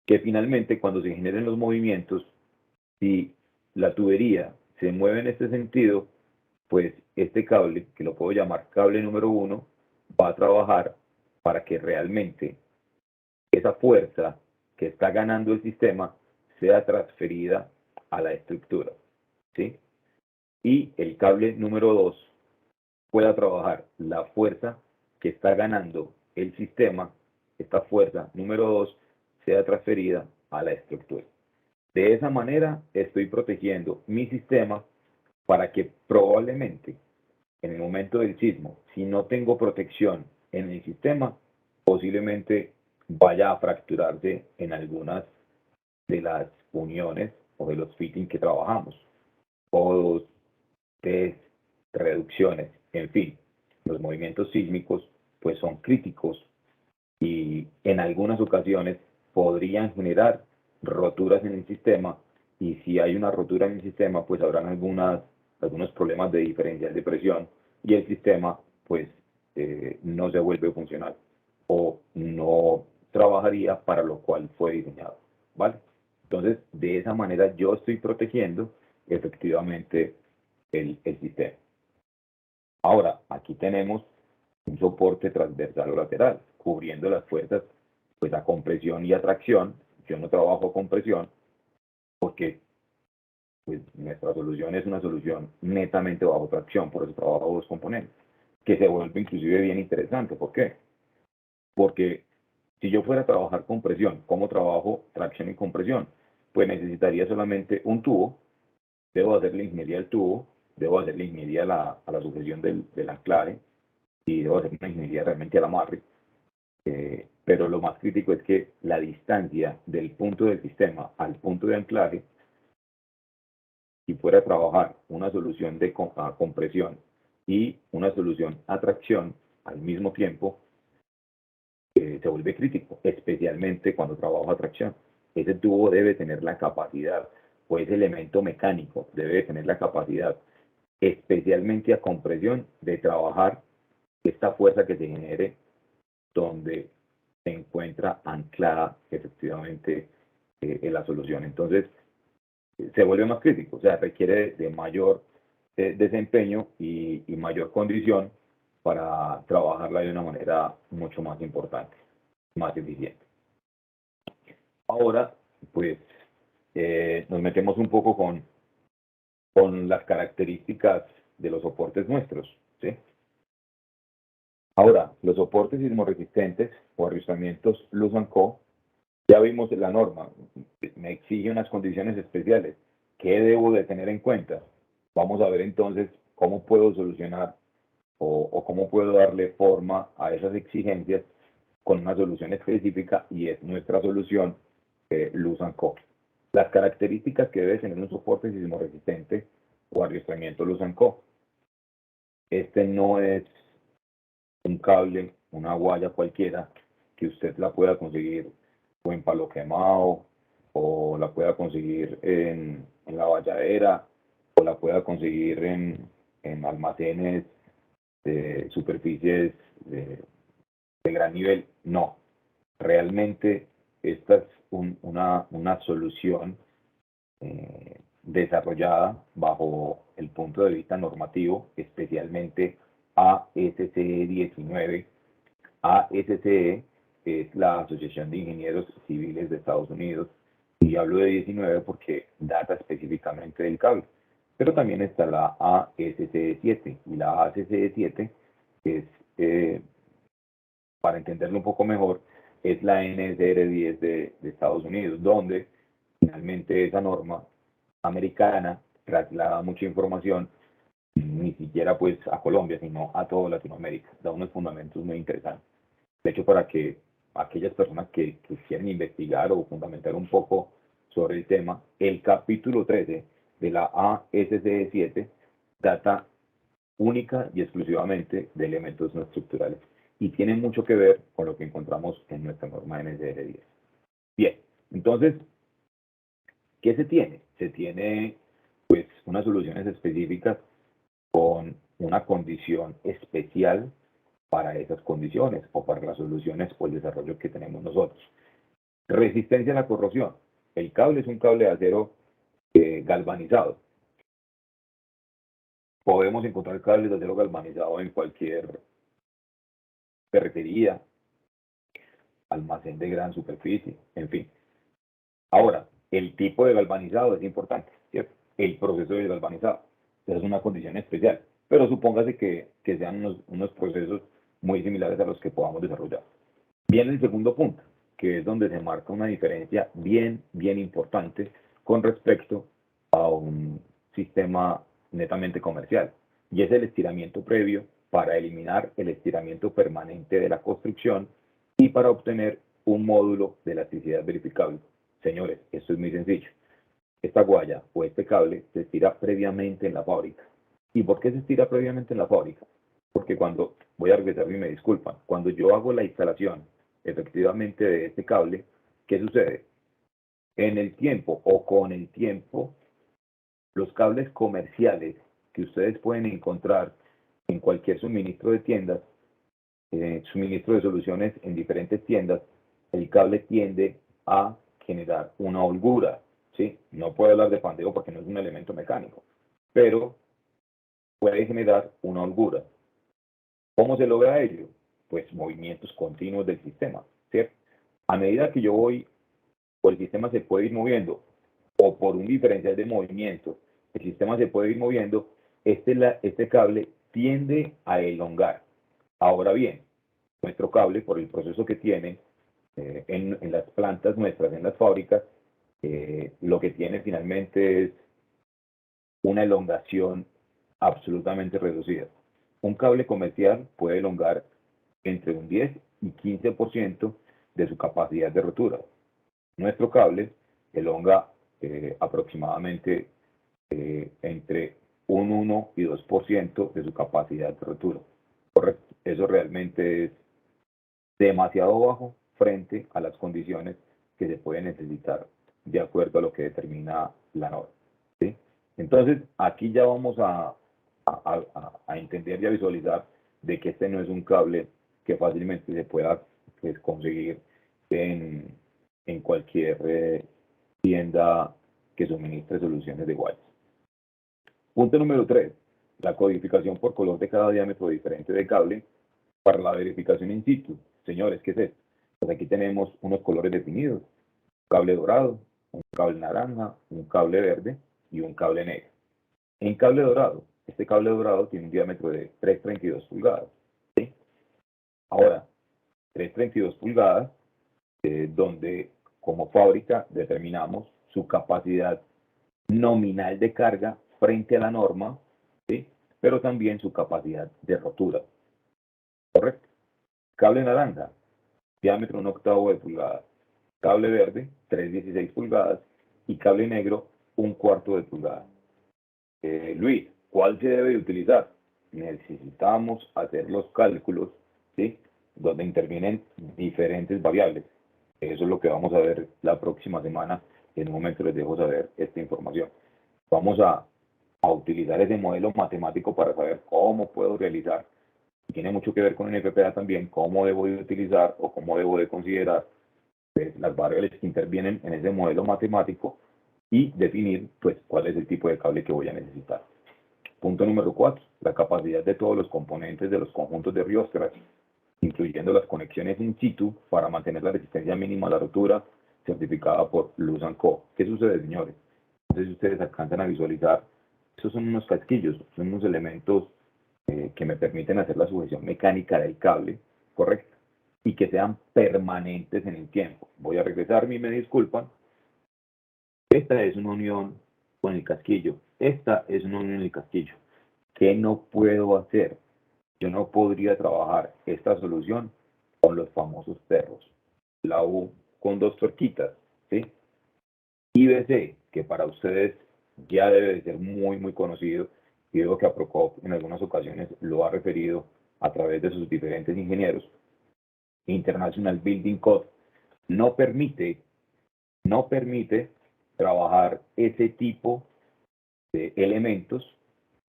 Que finalmente cuando se generen los movimientos, si la tubería se mueve en este sentido, pues este cable, que lo puedo llamar cable número 1, va a trabajar para que realmente esa fuerza que está ganando el sistema sea transferida a la estructura, ¿sí? y el cable número 2 pueda trabajar la fuerza que está ganando el sistema, esta fuerza número 2 sea transferida a la estructura. De esa manera estoy protegiendo mi sistema para que probablemente en el momento del sismo, si no tengo protección en el sistema, posiblemente vaya a fracturarse en algunas de las uniones o de los fittings que trabajamos. Podos, test, reducciones, en fin, los movimientos sísmicos pues son críticos y en algunas ocasiones podrían generar roturas en el sistema, y si hay una rotura en el sistema pues habrán algunos problemas de diferencial de presión y el sistema pues no se vuelve funcional o no trabajaría para lo cual fue diseñado, ¿vale? Entonces, de esa manera yo estoy protegiendo efectivamente el sistema. Ahora, aquí tenemos un soporte transversal o lateral, cubriendo las fuerzas pues a compresión y a tracción. Yo no trabajo a compresión porque pues, nuestra solución es una solución netamente bajo tracción, por eso trabajo dos componentes, que se vuelve inclusive bien interesante. ¿Por qué? Porque si yo fuera a trabajar con presión, ¿cómo trabajo tracción y compresión? Pues necesitaría solamente un tubo, debo hacer la ingeniería del tubo, debo hacer la ingeniería a la sujeción del anclaje y debo hacer una ingeniería realmente al amarre. Pero lo más crítico es que la distancia del punto del sistema al punto de anclaje, si fuera a trabajar una solución de compresión y una solución a tracción al mismo tiempo, se vuelve crítico, especialmente cuando trabajo a tracción. Ese tubo debe tener la capacidad, o ese elemento mecánico debe tener la capacidad, especialmente a compresión, de trabajar esta fuerza que se genere donde se encuentra anclada efectivamente en la solución. Entonces, se vuelve más crítico, o sea, requiere de mayor desempeño y mayor condición para trabajarla de una manera mucho más importante, más eficiente. Ahora, pues, nos metemos un poco con las características de los soportes nuestros, ¿sí? Ahora, los soportes sismoresistentes o arrastramientos Luz Co. Ya vimos la norma, me exige unas condiciones especiales. ¿Qué debo de tener en cuenta? Vamos a ver entonces cómo puedo solucionar o cómo puedo darle forma a esas exigencias con una solución específica, y es nuestra solución Luz Co. Las características que debe tener un soporte sismoresistente o arrastramiento Luz Co. Este no es un cable, una guaya cualquiera que usted la pueda conseguir o en Palo Quemado, o la pueda conseguir en la valladera, o la pueda conseguir en almacenes de superficies de gran nivel. No, realmente esta es una solución desarrollada bajo el punto de vista normativo, especialmente ASCE 19. ASCE es la Asociación de Ingenieros Civiles de Estados Unidos, y hablo de 19 porque data específicamente del cable. Pero también está la ASCE 7, y la ASCE 7 es, para entenderlo un poco mejor, es la NSR 10 de Estados Unidos, donde finalmente esa norma americana traslada mucha información, ni siquiera pues a Colombia, sino a toda Latinoamérica. Da unos fundamentos muy interesantes. De hecho, para que aquellas personas que quieren investigar o fundamentar un poco sobre el tema, el capítulo 13 de la ASCE 7 data única y exclusivamente de elementos no estructurales, y tiene mucho que ver con lo que encontramos en nuestra norma NSR 10. Bien, entonces, ¿qué se tiene? Se tiene pues unas soluciones específicas con una condición especial para esas condiciones o para las soluciones o el desarrollo que tenemos nosotros. Resistencia a la corrosión. El cable es un cable de acero galvanizado. Podemos encontrar cables de acero galvanizado en cualquier ferretería, almacén de gran superficie, en fin. Ahora, el tipo de galvanizado es importante, ¿cierto? El proceso de galvanizado. Esa es una condición especial, pero supóngase que sean unos procesos muy similares a los que podamos desarrollar. Viene el segundo punto, que es donde se marca una diferencia bien importante con respecto a un sistema netamente comercial, y es el estiramiento previo para eliminar el estiramiento permanente de la construcción y para obtener un módulo de elasticidad verificable. Señores, esto es muy sencillo. Esta guaya o este cable se estira previamente en la fábrica. ¿Y por qué se estira previamente en la fábrica? Porque cuando, voy a regresar y me disculpan, cuando yo hago la instalación efectivamente de este cable, ¿qué sucede? En el tiempo o con el tiempo, los cables comerciales que ustedes pueden encontrar en cualquier suministro de tiendas, suministro de soluciones en diferentes tiendas, el cable tiende a generar una holgura, ¿sí? No puedo hablar de pandeo porque no es un elemento mecánico, pero puede generar una holgura. ¿Cómo se logra ello? Pues movimientos continuos del sistema, ¿cierto? A medida que yo voy, o el sistema se puede ir moviendo, o por un diferencial de movimiento, el sistema se puede ir moviendo, este cable tiende a elongar. Ahora bien, nuestro cable, por el proceso que tiene en las plantas nuestras, en las fábricas, lo que tiene finalmente es una elongación absolutamente reducida. Un cable comercial puede elongar entre un 10 y 15% de su capacidad de rotura. Nuestro cable elonga aproximadamente entre un 1 y 2% de su capacidad de rotura. Correcto. Eso realmente es demasiado bajo frente a las condiciones que se pueden necesitar de acuerdo a lo que determina la norma, ¿sí? Entonces, aquí ya vamos a entender y a visualizar de que este no es un cable que fácilmente se pueda pues, conseguir en cualquier tienda que suministre soluciones de guayas. Punto número 3. La codificación por color de cada diámetro diferente de cable para la verificación in situ. Señores, ¿qué es esto? Pues aquí tenemos unos colores definidos. Un cable dorado, un cable naranja, un cable verde y un cable negro. En cable dorado, este cable dorado tiene un diámetro de 3,32 pulgadas. ¿Sí? Ahora, 3,32 pulgadas, donde como fábrica determinamos su capacidad nominal de carga frente a la norma, ¿sí? Pero también su capacidad de rotura. ¿Correcto? Cable naranja, diámetro 1/8 de pulgada. Cable verde, 3,16 pulgadas. Y cable negro, 1/4 de pulgada. Luis, ¿cuál se debe utilizar? Necesitamos hacer los cálculos, ¿sí? Donde intervienen diferentes variables. Eso es lo que vamos a ver la próxima semana. En un momento les dejo saber esta información. Vamos a utilizar ese modelo matemático para saber cómo puedo realizar. Tiene mucho que ver con el FPA también, cómo debo de utilizar o cómo debo de considerar pues, las variables que intervienen en ese modelo matemático y definir pues, cuál es el tipo de cable que voy a necesitar. Punto número 4. La capacidad de todos los componentes de los conjuntos de Riostras, incluyendo las conexiones in situ para mantener la resistencia mínima a la rotura, certificada por Luz & Co. ¿Qué sucede, señores? No sé si ustedes alcanzan a visualizar. Estos son unos casquillos, son unos elementos que me permiten hacer la sujeción mecánica del cable, ¿correcto? Y que sean permanentes en el tiempo. Voy a regresarme y me disculpan. Esta es una unión con el casquillo. Esta es una unión en el casquillo. ¿Qué no puedo hacer? Yo no podría trabajar esta solución con los famosos perros. La U con 2 tuerquitas, ¿sí? IBC, que para ustedes ya debe de ser muy conocido, y veo que a Procop en algunas ocasiones lo ha referido a través de sus diferentes ingenieros. International Building Code no permite trabajar ese tipo de elementos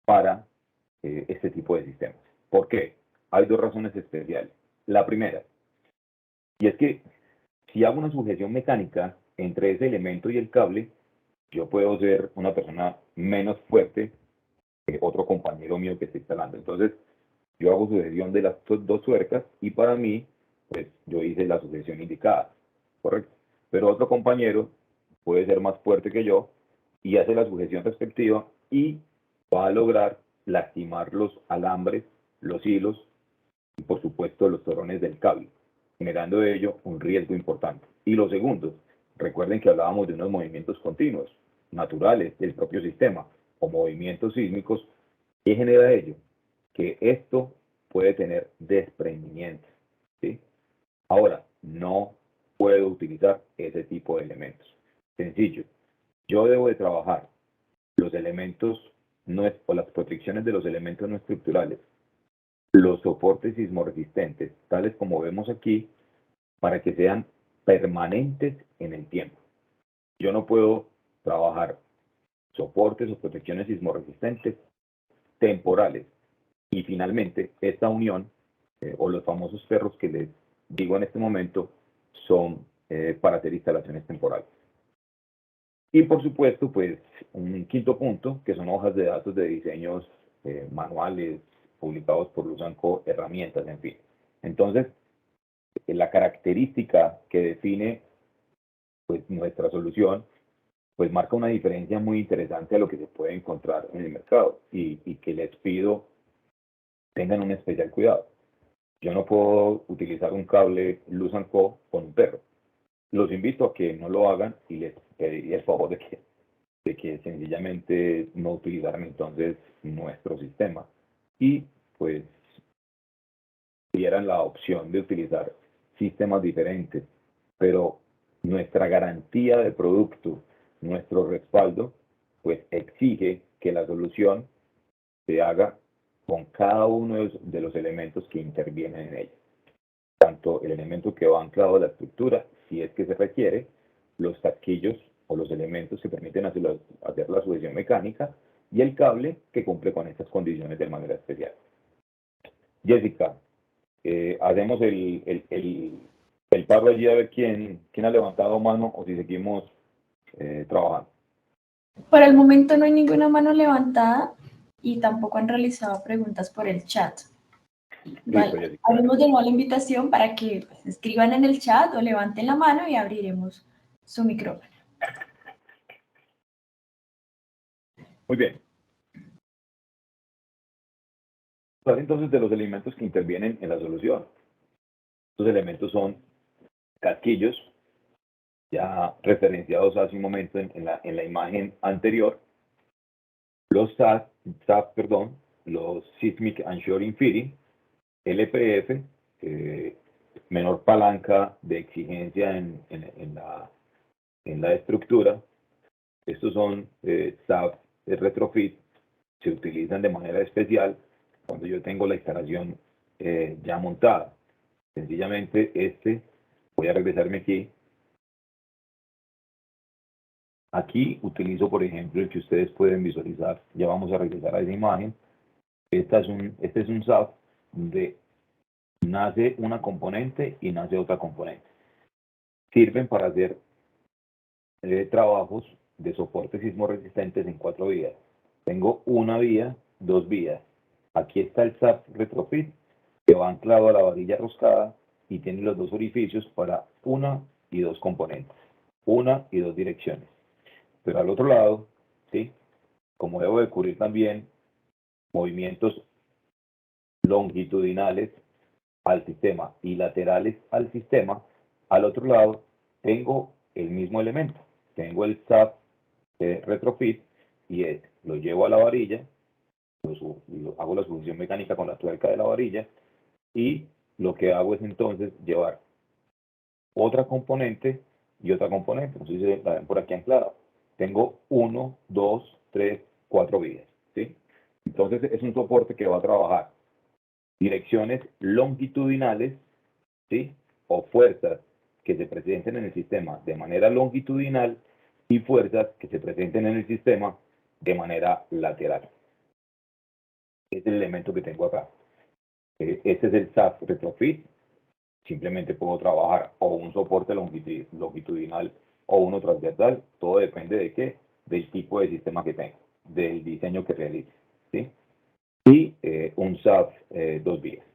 para este tipo de sistemas. ¿Por qué? Hay 2 razones especiales. La primera, y es que si hago una sujeción mecánica entre ese elemento y el cable, yo puedo ser una persona menos fuerte que otro compañero mío que esté instalando. Entonces, yo hago sujeción de las 2 tuercas y para mí, pues yo hice la sujeción indicada, ¿correcto? Pero otro compañero puede ser más fuerte que yo y hace la sujeción respectiva y va a lograr lastimar los alambres, los hilos y por supuesto los torones del cable, generando de ello un riesgo importante. Y lo segundo, recuerden que hablábamos de unos movimientos continuos, naturales del propio sistema, o movimientos sísmicos. ¿Qué genera ello? Que esto puede tener desprendimiento, ¿sí? Ahora, no puedo utilizar ese tipo de elementos. Sencillo, yo debo de trabajar los elementos o las protecciones de los elementos no estructurales, los soportes sismoresistentes, tales como vemos aquí, para que sean permanentes en el tiempo. Yo no puedo trabajar soportes o protecciones sismoresistentes temporales. Y finalmente, esta unión, o los famosos perros que les digo en este momento, son para hacer instalaciones temporales. Y por supuesto, pues un quinto punto, que son hojas de datos de diseños manuales publicados por Luz Co, herramientas, en fin. Entonces, la característica que define pues, nuestra solución, pues marca una diferencia muy interesante a lo que se puede encontrar en el mercado y que les pido tengan un especial cuidado. Yo no puedo utilizar un cable Luz Co con un perro. Los invito a que no lo hagan y les pediría el favor de que sencillamente no utilizaran entonces nuestro sistema y pues dieran la opción de utilizar sistemas diferentes, pero nuestra garantía de producto, nuestro respaldo, pues exige que la solución se haga con cada uno de los elementos que intervienen en ella. Tanto el elemento que va anclado a la estructura, si es que se requiere, los casquillos o los elementos que permiten hacer la sujeción mecánica y el cable que cumple con estas condiciones de manera especial. Jessica, hacemos el paro allí a ver quién ha levantado mano o si seguimos trabajando. Por el momento no hay ninguna mano levantada y tampoco han realizado preguntas por el chat. Listo, Vale, haremos de nuevo la invitación para que pues, escriban en el chat o levanten la mano y abriremos su micrófono. Muy bien. Hablar entonces de los elementos que intervienen en la solución. Estos elementos son casquillos, ya referenciados hace un momento en la imagen anterior, los SAF, los Seismic and Shoring Fitting, LPF, menor palanca de exigencia en la estructura. Estos son SAF retrofit, se utilizan de manera especial cuando yo tengo la instalación ya montada. Sencillamente voy a regresarme aquí. Aquí utilizo, por ejemplo, el que ustedes pueden visualizar. Ya vamos a regresar a esa imagen. Este es un SAF donde nace una componente y nace otra componente. Sirven para hacer trabajos de soporte sismoresistentes en 4 vías. Tengo una vía, 2 vías. Aquí está el SAF retrofit que va anclado a la varilla roscada y tiene los 2 orificios para 1 y 2 componentes, 1 y 2 direcciones. Pero al otro lado, ¿sí? Como debo de cubrir también movimientos longitudinales al sistema y laterales al sistema, al otro lado tengo el mismo elemento. Tengo el SAF retrofit y lo llevo a la varilla, hago la sujeción mecánica con la tuerca de la varilla y lo que hago es entonces llevar otra componente y otra componente. No sé si la ven por aquí anclada. Tengo 1, 2, 3, 4 vías, ¿sí? Entonces es un soporte que va a trabajar direcciones longitudinales, ¿sí? O fuerzas que se presenten en el sistema de manera longitudinal y fuerzas que se presenten en el sistema de manera lateral. Este es el elemento que tengo acá. Este es el SAF retrofit. Simplemente puedo trabajar o un soporte longitudinal o uno transversal. Todo depende de qué, del tipo de sistema que tenga, del diseño que realice, ¿sí? Y un SAF 2 vías.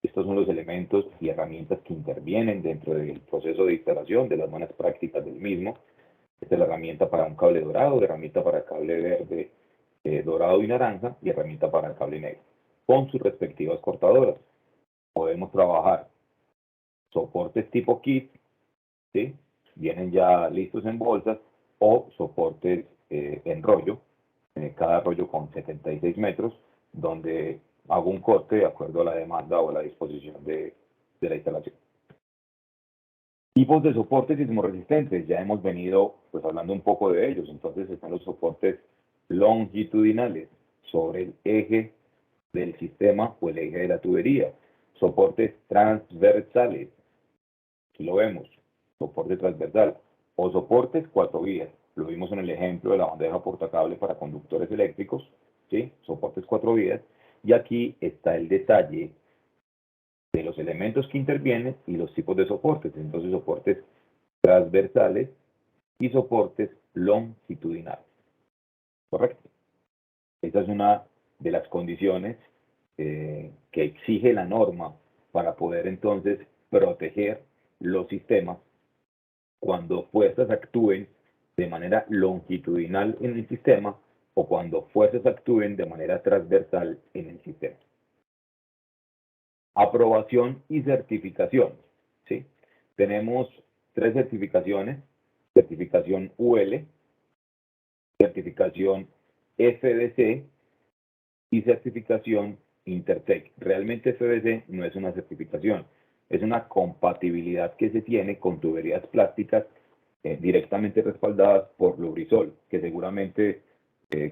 Estos son los elementos y herramientas que intervienen dentro del proceso de instalación, de las buenas prácticas del mismo. Esta es la herramienta para un cable dorado, la herramienta para cable verde dorado y naranja, y herramienta para el cable negro, con sus respectivas cortadoras. Podemos trabajar soportes tipo kit, ¿sí? Vienen ya listos en bolsas, o soportes en rollo, cada rollo con 76 metros, donde hago un corte de acuerdo a la demanda o a la disposición de la instalación. Tipos de soportes sismorresistentes, ya hemos venido pues hablando un poco de ellos. Entonces están los soportes longitudinales sobre el eje del sistema o el eje de la tubería. Soportes transversales, aquí lo vemos, soporte transversal, o soportes 4 vías. Lo vimos en el ejemplo de la bandeja portacable para conductores eléctricos, ¿sí? Soportes 4 vías. Y aquí está el detalle de los elementos que intervienen y los tipos de soportes. Entonces, soportes transversales y soportes longitudinales. ¿Correcto? Esa es una de las condiciones que exige la norma para poder entonces proteger los sistemas cuando fuerzas actúen de manera longitudinal en el sistema o cuando fuerzas actúen de manera transversal en el sistema. Aprobación y certificación, ¿sí? Tenemos 3 certificaciones: certificación UL, certificación FDC y certificación Intertech. Realmente FDC no es una certificación, es una compatibilidad que se tiene con tuberías plásticas directamente respaldadas por Lubrisol, que seguramente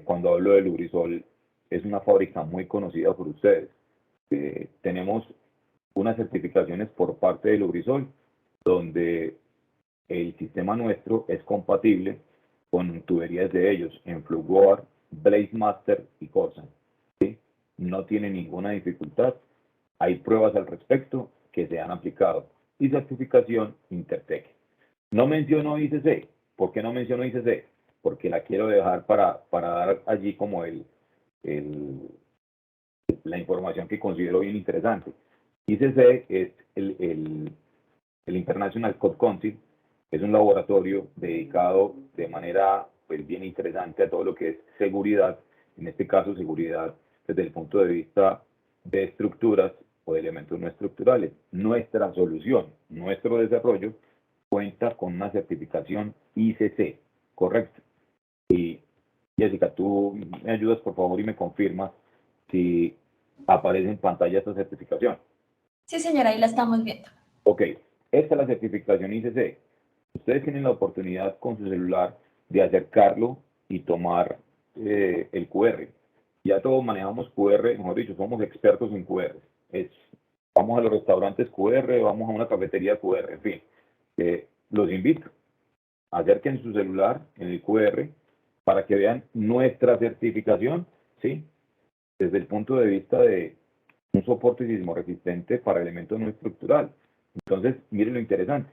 cuando hablo de Lubrisol es una fábrica muy conocida por ustedes. Tenemos unas certificaciones por parte de Lubrisol, donde el sistema nuestro es compatible con tuberías de ellos en Fluguard, Blazemaster y Corsan. ¿Sí? No tiene ninguna dificultad. Hay pruebas al respecto que se han aplicado. Y certificación Intertech. No menciono ICC. ¿Por qué no menciono ICC? Porque la quiero dejar para dar allí como la información que considero bien interesante. ICC es el International Code Council, es un laboratorio dedicado de manera pues, bien interesante a todo lo que es seguridad, en este caso seguridad desde el punto de vista de estructuras o de elementos no estructurales. Nuestra solución, nuestro desarrollo, cuenta con una certificación ICC, ¿correcto? Y Jessica, tú me ayudas por favor y me confirmas si aparece en pantalla esta certificación. Sí, señora, ahí la estamos viendo. Ok, esta es la certificación ICC. Ustedes tienen la oportunidad con su celular de acercarlo y tomar el QR. Ya todos manejamos QR, mejor dicho, somos expertos en QR. Vamos a los restaurantes QR, vamos a una cafetería QR, en fin. Los invito, acerquen su celular en el QR para que vean nuestra certificación, ¿sí? Desde el punto de vista de un soporte sismorresistente para elementos no estructural. Entonces, miren lo interesante.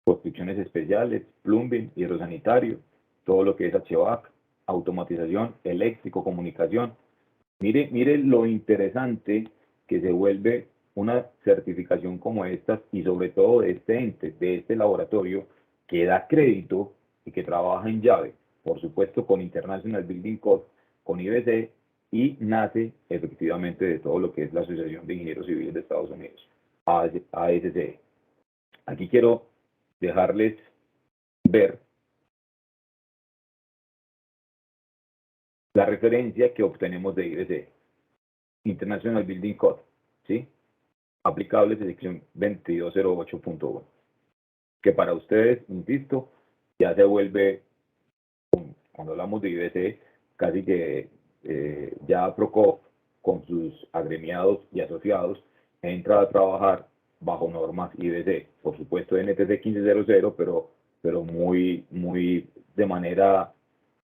Construcciones especiales, plumbing, hidrosanitario, todo lo que es HVAC, automatización, eléctrico, comunicación. Mire lo interesante que se vuelve una certificación como esta y sobre todo de este ente, de este laboratorio que da crédito y que trabaja en llave, por supuesto con International Building Code, con IBC, y nace efectivamente de todo lo que es la Asociación de Ingenieros Civiles de Estados Unidos, ASCE. Aquí quiero dejarles ver la referencia que obtenemos de IBC, International Building Code, ¿sí? Aplicable de sección 2208.1, que para ustedes, insisto, ya se vuelve, cuando hablamos de IBC, casi que ya Procop, con sus agremiados y asociados, entra a trabajar bajo normas IBC, por supuesto NTC 1500, pero muy de manera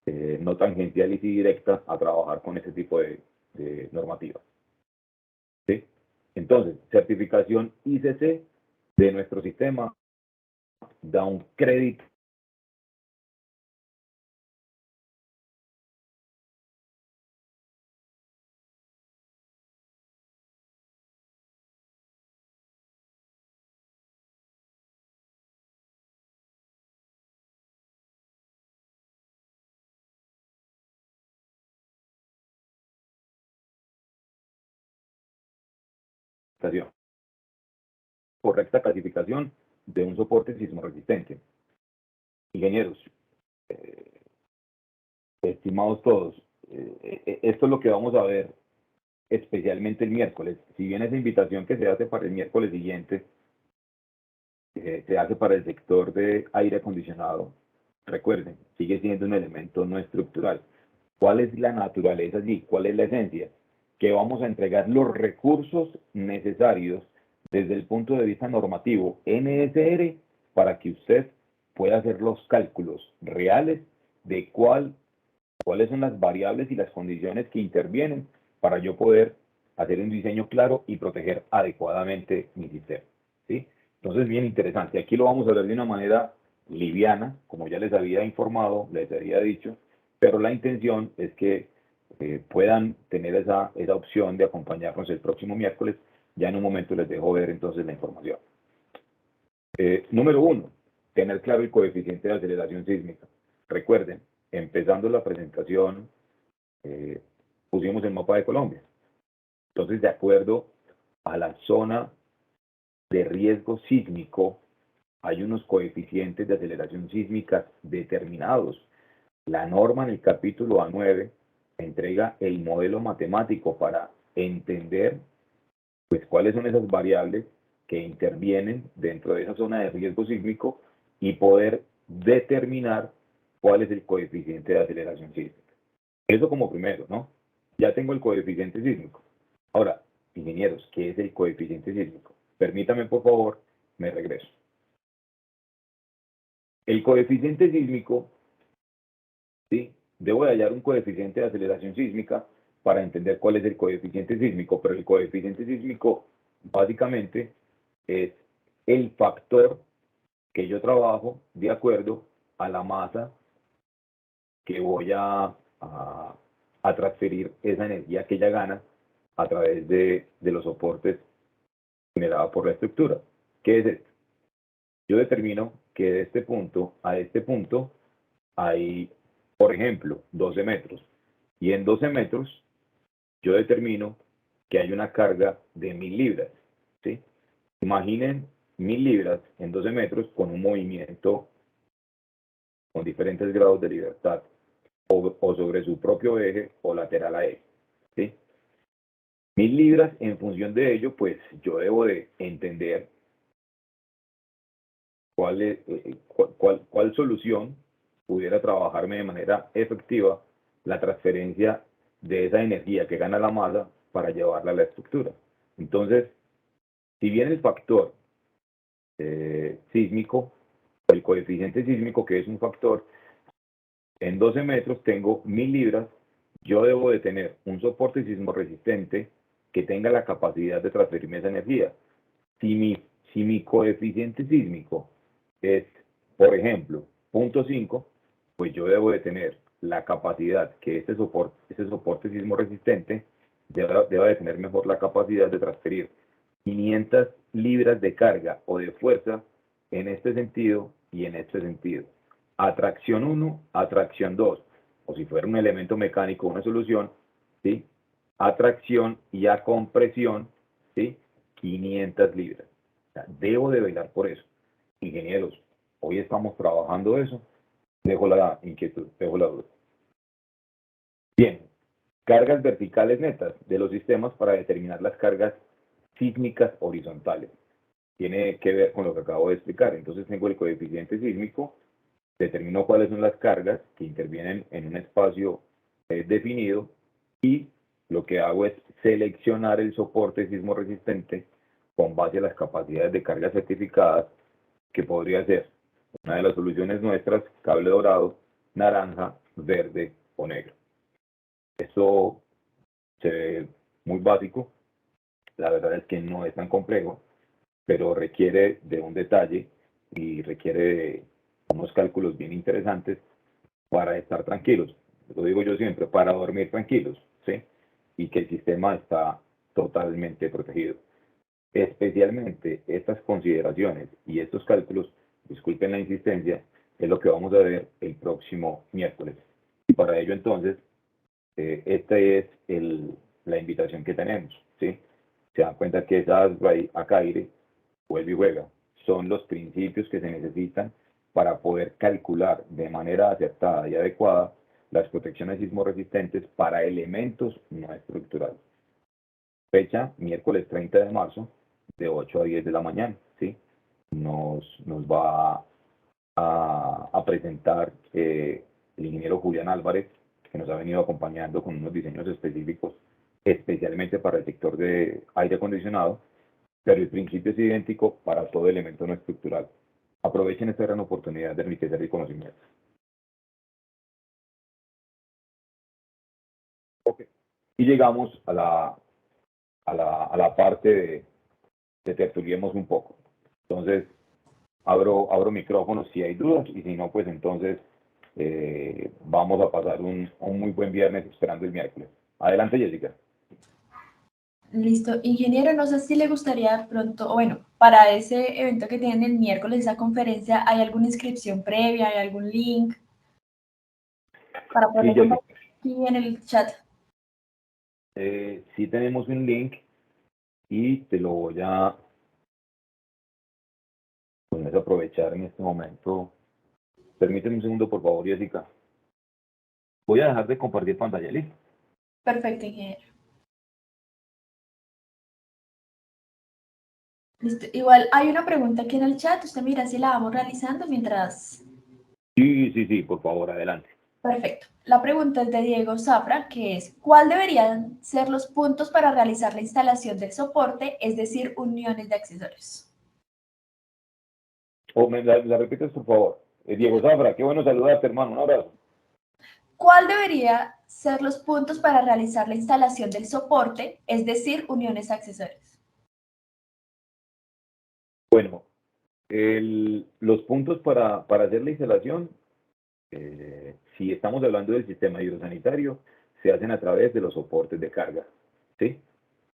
no tangencial y sí directa a trabajar con ese tipo de normativas. ¿Sí? Entonces, certificación ICC de nuestro sistema da un crédito correcta clasificación de un soporte sismo resistente. Ingenieros, estimados todos, esto es lo que vamos a ver especialmente el miércoles. Si bien esa invitación que se hace para el miércoles siguiente se hace para el sector de aire acondicionado, recuerden, sigue siendo un elemento no estructural. ¿Cuál es la naturaleza allí? ¿Cuál es la esencia? Que vamos a entregar los recursos necesarios desde el punto de vista normativo NSR para que usted pueda hacer los cálculos reales de cuáles son las variables y las condiciones que intervienen para yo poder hacer un diseño claro y proteger adecuadamente mi sistema, ¿sí? Entonces, bien interesante. Aquí lo vamos a ver de una manera liviana, como ya les había informado, les había dicho, pero la intención es que puedan tener esa opción de acompañarnos el próximo miércoles. Ya en un momento les dejo ver entonces la información. Número 1, tener claro el coeficiente de aceleración sísmica. Recuerden, empezando la presentación, pusimos el mapa de Colombia. Entonces, de acuerdo a la zona de riesgo sísmico, hay unos coeficientes de aceleración sísmica determinados. La norma en el capítulo A9 entrega el modelo matemático para entender pues cuáles son esas variables que intervienen dentro de esa zona de riesgo sísmico y poder determinar cuál es el coeficiente de aceleración sísmica. Eso como primero, ¿no? Ya tengo el coeficiente sísmico. Ahora, ingenieros, ¿qué es el coeficiente sísmico? Permítame, por favor, me regreso. El coeficiente sísmico, ¿sí? Debo de hallar un coeficiente de aceleración sísmica para entender cuál es el coeficiente sísmico, pero el coeficiente sísmico básicamente es el factor que yo trabajo de acuerdo a la masa que voy a transferir esa energía que ella gana a través de los soportes generados por la estructura. ¿Qué es esto? Yo determino que de este punto a este punto hay, por ejemplo, 12 metros. Y en 12 metros yo determino que hay una carga de 1000 libras. ¿Sí? Imaginen 1000 libras en 12 metros con un movimiento con diferentes grados de libertad o sobre su propio eje o lateral a él. ¿Sí? 1000 libras, en función de ello, pues yo debo de entender cuál solución pudiera trabajarme de manera efectiva la transferencia de esa energía que gana la masa para llevarla a la estructura. Entonces, si bien el factor sísmico, el coeficiente sísmico, que es un factor, en 12 metros tengo 1000 libras, yo debo de tener un soporte sismo resistente que tenga la capacidad de transferirme esa energía. Si mi coeficiente sísmico es, por ejemplo, 0.5, pues yo debo de tener la capacidad que ese soporte sismo resistente deba de tener mejor la capacidad de transferir 500 libras de carga o de fuerza en este sentido y en este sentido. A tracción 1, a tracción 2, o si fuera un elemento mecánico, una solución, ¿sí? A tracción y a compresión, ¿sí? 500 libras. O sea, debo de velar por eso. Ingenieros, hoy estamos trabajando eso. Dejo la inquietud, dejo la duda. Bien, cargas verticales netas de los sistemas para determinar las cargas sísmicas horizontales. Tiene que ver con lo que acabo de explicar. Entonces tengo el coeficiente sísmico, determino cuáles son las cargas que intervienen en un espacio definido y lo que hago es seleccionar el soporte sismo resistente con base a las capacidades de carga certificadas, que podría ser una de las soluciones nuestras, cable dorado, naranja, verde o negro. Esto se ve muy básico, la verdad es que no es tan complejo, pero requiere de un detalle y requiere de unos cálculos bien interesantes para estar tranquilos. Lo digo yo siempre, para dormir tranquilos, ¿sí? Y que el sistema está totalmente protegido. Especialmente estas consideraciones y estos cálculos, disculpen la insistencia, es lo que vamos a ver el próximo miércoles. Y para ello entonces, esta es la invitación que tenemos, ¿sí? se dan cuenta que esas ACAIRE, vuelve y juega, son los principios que se necesitan para poder calcular de manera acertada y adecuada las protecciones sismoresistentes para elementos no estructurales. Fecha, miércoles 30 de marzo, de 8 a 10 de la mañana, ¿sí? Nos va a presentar el ingeniero Julián Álvarez, que nos ha venido acompañando con unos diseños específicos, especialmente para el sector de aire acondicionado, pero el principio es idéntico para todo elemento no estructural. Aprovechen esta gran oportunidad de enriquecer el conocimiento. Okay. Y llegamos a la parte de tertuliemos un poco. Entonces, abro micrófonos si hay dudas, y si no, pues entonces vamos a pasar un muy buen viernes esperando el miércoles. Adelante, Jessica. Listo. Ingeniero, no sé si le gustaría pronto, o bueno, para ese evento que tienen el miércoles, esa conferencia, ¿hay alguna inscripción previa? ¿Hay algún link? Para poder compartir aquí en el chat. Sí tenemos un link y te lo voy a aprovechar en este momento. Permíteme un segundo, por favor, Jessica. Voy a dejar de compartir pantalla, ¿listo? Perfecto, ingeniero. Listo. Igual hay una pregunta aquí en el chat, usted mira si la vamos realizando mientras... Sí, por favor, adelante. Perfecto. La pregunta es de Diego Zafra, que es, ¿cuál deberían ser los puntos para realizar la instalación del soporte, es decir, uniones de accesorios? ¿Me la repites, por favor? Diego Zafra, qué bueno saludarte, hermano. Un abrazo. ¿Cuál debería ser los puntos para realizar la instalación del soporte, es decir, uniones de accesorios? Bueno, los puntos para hacer la instalación, si estamos hablando del sistema hidrosanitario, se hacen a través de los soportes de carga, ¿sí?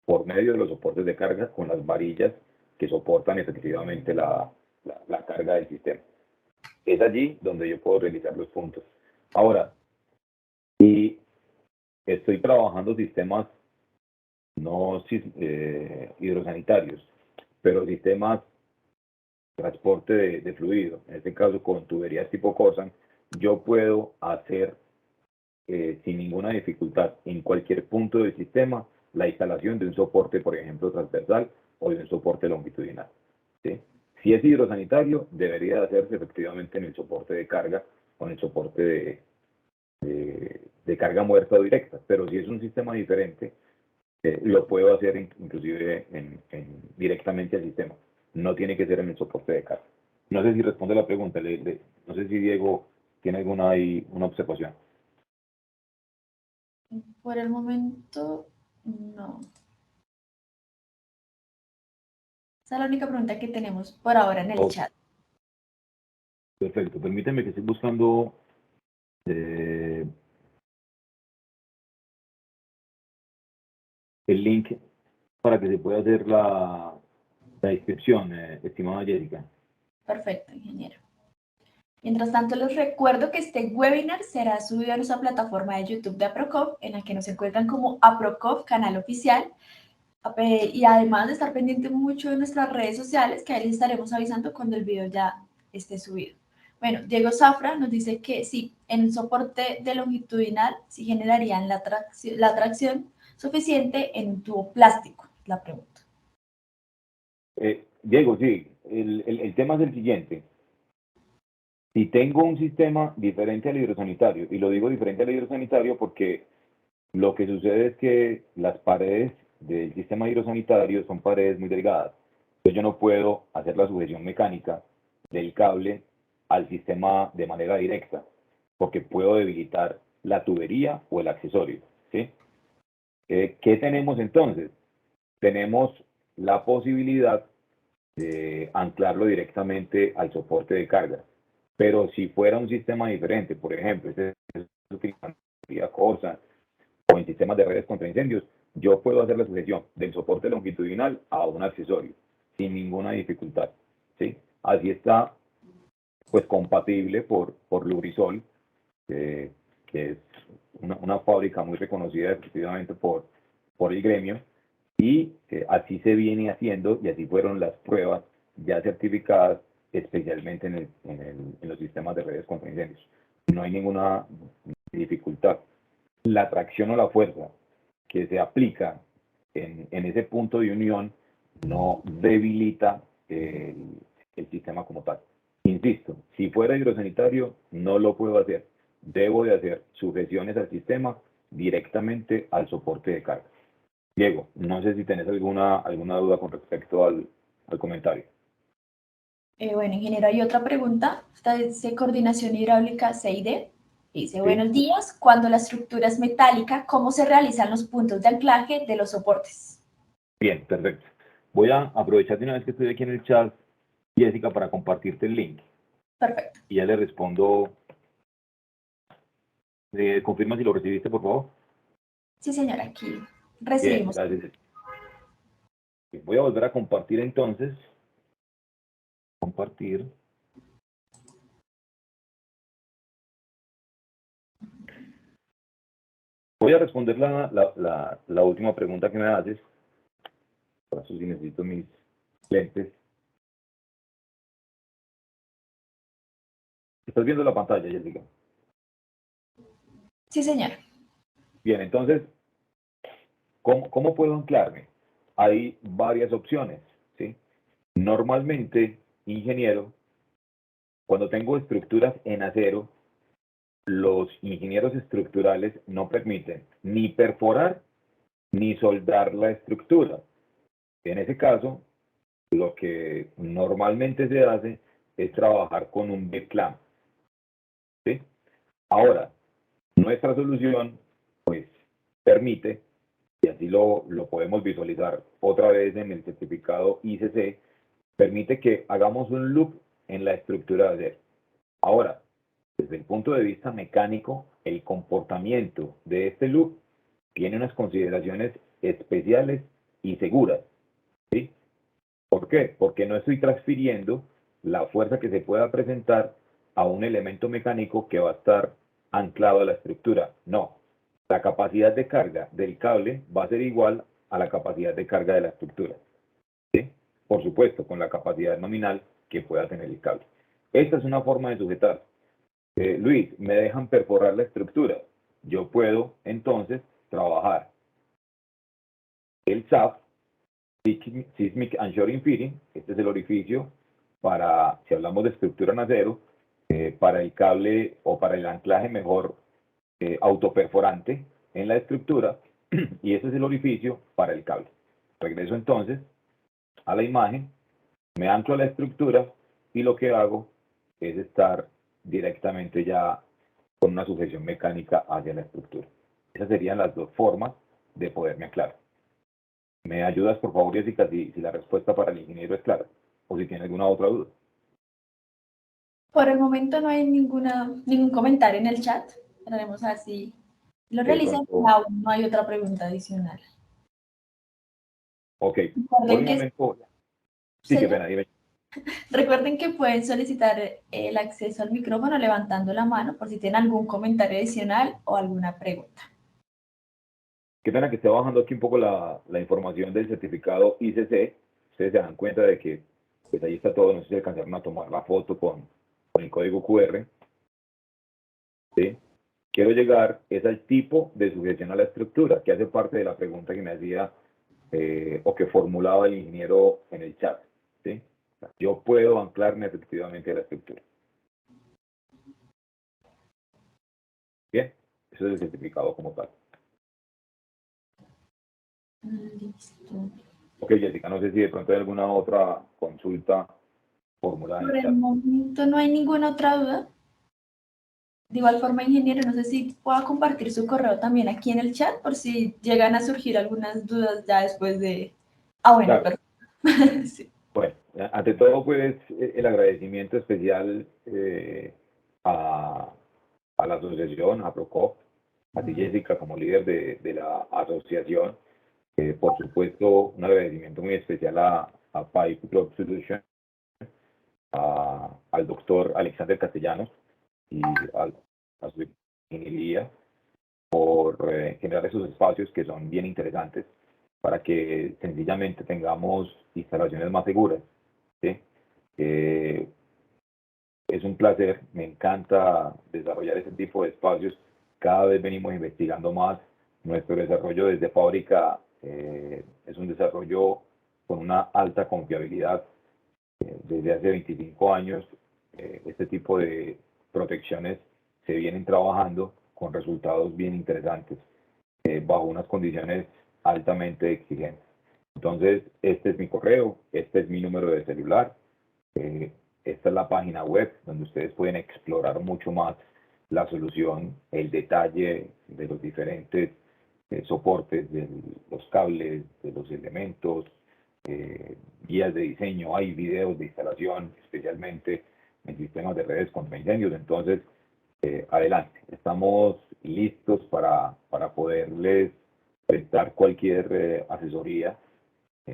Por medio de los soportes de carga con las varillas que soportan efectivamente la carga del sistema. Es allí donde yo puedo realizar los puntos. Ahora, si estoy trabajando sistemas no hidrosanitarios, pero sistemas de transporte de fluido, en este caso con tuberías tipo CORSAN, yo puedo hacer sin ninguna dificultad en cualquier punto del sistema la instalación de un soporte, por ejemplo, transversal o de un soporte longitudinal, ¿sí? Si es hidrosanitario, debería de hacerse efectivamente en el soporte de carga o en el soporte de carga muerta o directa, pero si es un sistema diferente, lo puedo hacer inclusive directamente al sistema. No tiene que ser en el soporte de carga. No sé si responde la pregunta. No sé si Diego tiene alguna una observación. Por el momento, no. Esa es la única pregunta que tenemos por ahora en el chat. Perfecto. Permíteme que estoy buscando el link para que se pueda hacer la inscripción, estimada Jessica. Perfecto, ingeniero. Mientras tanto, les recuerdo que este webinar será subido a nuestra plataforma de YouTube de APROCOF, en la que nos encuentran como APROCOF, canal oficial, y además de estar pendiente mucho de nuestras redes sociales, que ahí les estaremos avisando cuando el video ya esté subido. Bueno, Diego Zafra nos dice que sí, en el soporte de longitudinal sí generarían la tracción suficiente en un tubo plástico, es la pregunta. Diego, sí, el tema es el siguiente. Si tengo un sistema diferente al hidrosanitario, y lo digo diferente al hidrosanitario porque lo que sucede es que las paredes del sistema hidrosanitario son paredes muy delgadas. Entonces yo no puedo hacer la sujeción mecánica del cable al sistema de manera directa, porque puedo debilitar la tubería o el accesorio, ¿sí? ¿Qué tenemos entonces? Tenemos la posibilidad de anclarlo directamente al soporte de carga. Pero si fuera un sistema diferente, por ejemplo, este es utilizando CORSAN o en sistemas de redes contra incendios, yo puedo hacer la sujeción del soporte longitudinal a un accesorio sin ninguna dificultad, ¿sí? Así está, pues, compatible por Lubrisol, que es una fábrica muy reconocida efectivamente por el gremio, Y así se viene haciendo y así fueron las pruebas ya certificadas, especialmente en los sistemas de redes contra incendios. No hay ninguna dificultad. La tracción o la fuerza que se aplica en ese punto de unión no debilita el sistema como tal. Insisto, si fuera hidrosanitario, no lo puedo hacer. Debo de hacer sujeciones al sistema directamente al soporte de carga. Diego, no sé si tenés alguna duda con respecto al comentario. Bueno, ingeniero, hay otra pregunta. Esta dice coordinación hidráulica CID. Dice, Sí. buenos días. Cuando la estructura es metálica, ¿cómo se realizan los puntos de anclaje de los soportes? Bien, perfecto. Voy a aprovechar de una vez que estoy aquí en el chat, Jessica, para compartirte el link. Perfecto. Y ya le respondo. Confirma si lo recibiste, por favor. Sí, señora, aquí Bien, recibimos. gracias. Voy a volver a compartir entonces. Compartir. Voy a responder la última pregunta que me haces. Por eso sí necesito mis lentes. ¿Estás viendo la pantalla, Jessica? Sí, señora. Bien, entonces, ¿cómo puedo anclarme? Hay varias opciones, ¿sí? Normalmente, ingeniero, cuando tengo estructuras en acero, los ingenieros estructurales no permiten ni perforar ni soldar la estructura. En ese caso, lo que normalmente se hace es trabajar con un B-clamp, ¿sí? Ahora, nuestra solución, pues, permite, y así lo podemos visualizar otra vez en el certificado ICC, permite que hagamos un loop en la estructura de acero. Ahora, desde el punto de vista mecánico, el comportamiento de este loop tiene unas consideraciones especiales y seguras, ¿sí? ¿Por qué? Porque no estoy transfiriendo la fuerza que se pueda presentar a un elemento mecánico que va a estar anclado a la estructura. No, la capacidad de carga del cable va a ser igual a la capacidad de carga de la estructura, ¿sí? Por supuesto, con la capacidad nominal que pueda tener el cable. Esta es una forma de sujetar. Luis, me dejan perforar la estructura. Yo puedo entonces trabajar el SAF, Seismic and Shoring Fitting. Este es el orificio para, si hablamos de estructura en acero, para el cable o para el anclaje mejor autoperforante en la estructura, y ese es el orificio para el cable. Regreso entonces a la imagen, me anclo a la estructura y lo que hago es estar directamente ya con una sujeción mecánica hacia la estructura. Esas serían las dos formas de poderme anclar. ¿Me ayudas, por favor, Jessica, si la respuesta para el ingeniero es clara? O si tiene alguna otra duda. Por el momento no hay ningún comentario en el chat. Haremos así. Lo De realizan, pronto, aún no hay otra pregunta adicional. ok. Por Recuerden un que, momento, sí, qué señor, pena, dime. recuerden que pueden solicitar el acceso al micrófono levantando la mano por si tienen algún comentario adicional o alguna pregunta. Qué pena que esté bajando aquí un poco la información del certificado ICC. Ustedes se dan cuenta de que pues ahí está todo. No sé si alcanzaron a tomar la foto con el código QR. ¿Sí? Quiero llegar es al tipo de sujeción a la estructura, que hace parte de la pregunta que me hacía o que formulaba el ingeniero en el chat, ¿sí? Yo puedo anclarme efectivamente a la estructura. Bien, eso es el certificado como tal. Listo. Ok, Jessica, no sé si de pronto hay alguna otra consulta formulada en Por el el chat. momento no hay ninguna otra duda. De igual forma, ingeniero, no sé si pueda compartir su correo también aquí en el chat por si llegan a surgir algunas dudas ya después de... Ah, bueno, Claro. perfecto. Sí. Bueno, ante todo, pues, el agradecimiento especial a la asociación, a Procop, a ti, Jessica, como líder de la asociación. Por supuesto, un agradecimiento muy especial a Pipe Club Solutions, al doctor Alexander Castellanos y a su ingeniería por generar esos espacios que son bien interesantes para que sencillamente tengamos instalaciones más seguras, ¿sí? Es un placer, me encanta desarrollar este tipo de espacios. Cada vez venimos investigando más. Nuestro desarrollo desde fábrica es un desarrollo con una alta confiabilidad. Desde hace 25 años, este tipo de protecciones se vienen trabajando con resultados bien interesantes, bajo unas condiciones altamente exigentes. Entonces, este es mi correo, este es mi número de celular. Esta es la página web donde ustedes pueden explorar mucho más la solución, el detalle de los diferentes soportes, de los cables, de los elementos, guías de diseño, hay videos de instalación, especialmente en sistemas de redes contra incendios. Entonces, adelante, estamos listos para poderles prestar cualquier asesoría,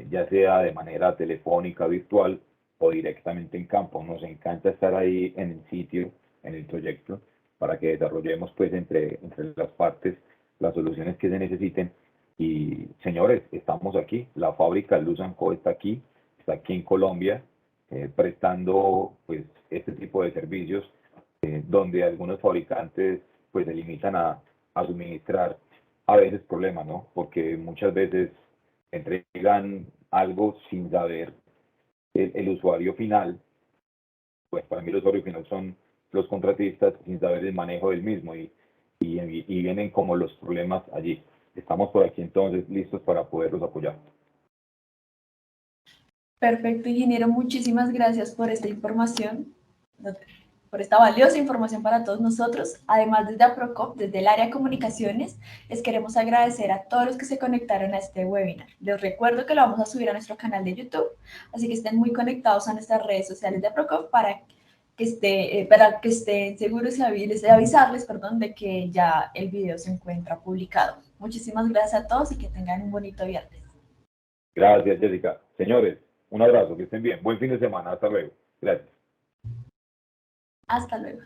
ya sea de manera telefónica, virtual o directamente en campo. Nos encanta estar ahí en el sitio, en el proyecto, para que desarrollemos pues entre las partes las soluciones que se necesiten. Y señores, estamos aquí, la fábrica Luz & Co está aquí en Colombia, prestando pues este tipo de servicios, donde algunos fabricantes pues se limitan a suministrar a veces problemas, ¿no? Porque muchas veces entregan algo sin saber el usuario final. Pues para mí el usuario final son los contratistas sin saber el manejo del mismo y vienen como los problemas allí. Estamos por aquí entonces listos para poderlos apoyar. Perfecto, ingeniero, muchísimas gracias por esta información, por esta valiosa información para todos nosotros. Además, desde APROCOP, desde el área de comunicaciones, les queremos agradecer a todos los que se conectaron a este webinar. Les recuerdo que lo vamos a subir a nuestro canal de YouTube, así que estén muy conectados a nuestras redes sociales de APROCOP para que estén seguros y avisarles, de que ya el video se encuentra publicado. Muchísimas gracias a todos y que tengan un bonito viernes. Gracias, Jessica. Señores, un abrazo, que estén bien. Buen fin de semana. Hasta luego. Gracias. Hasta luego.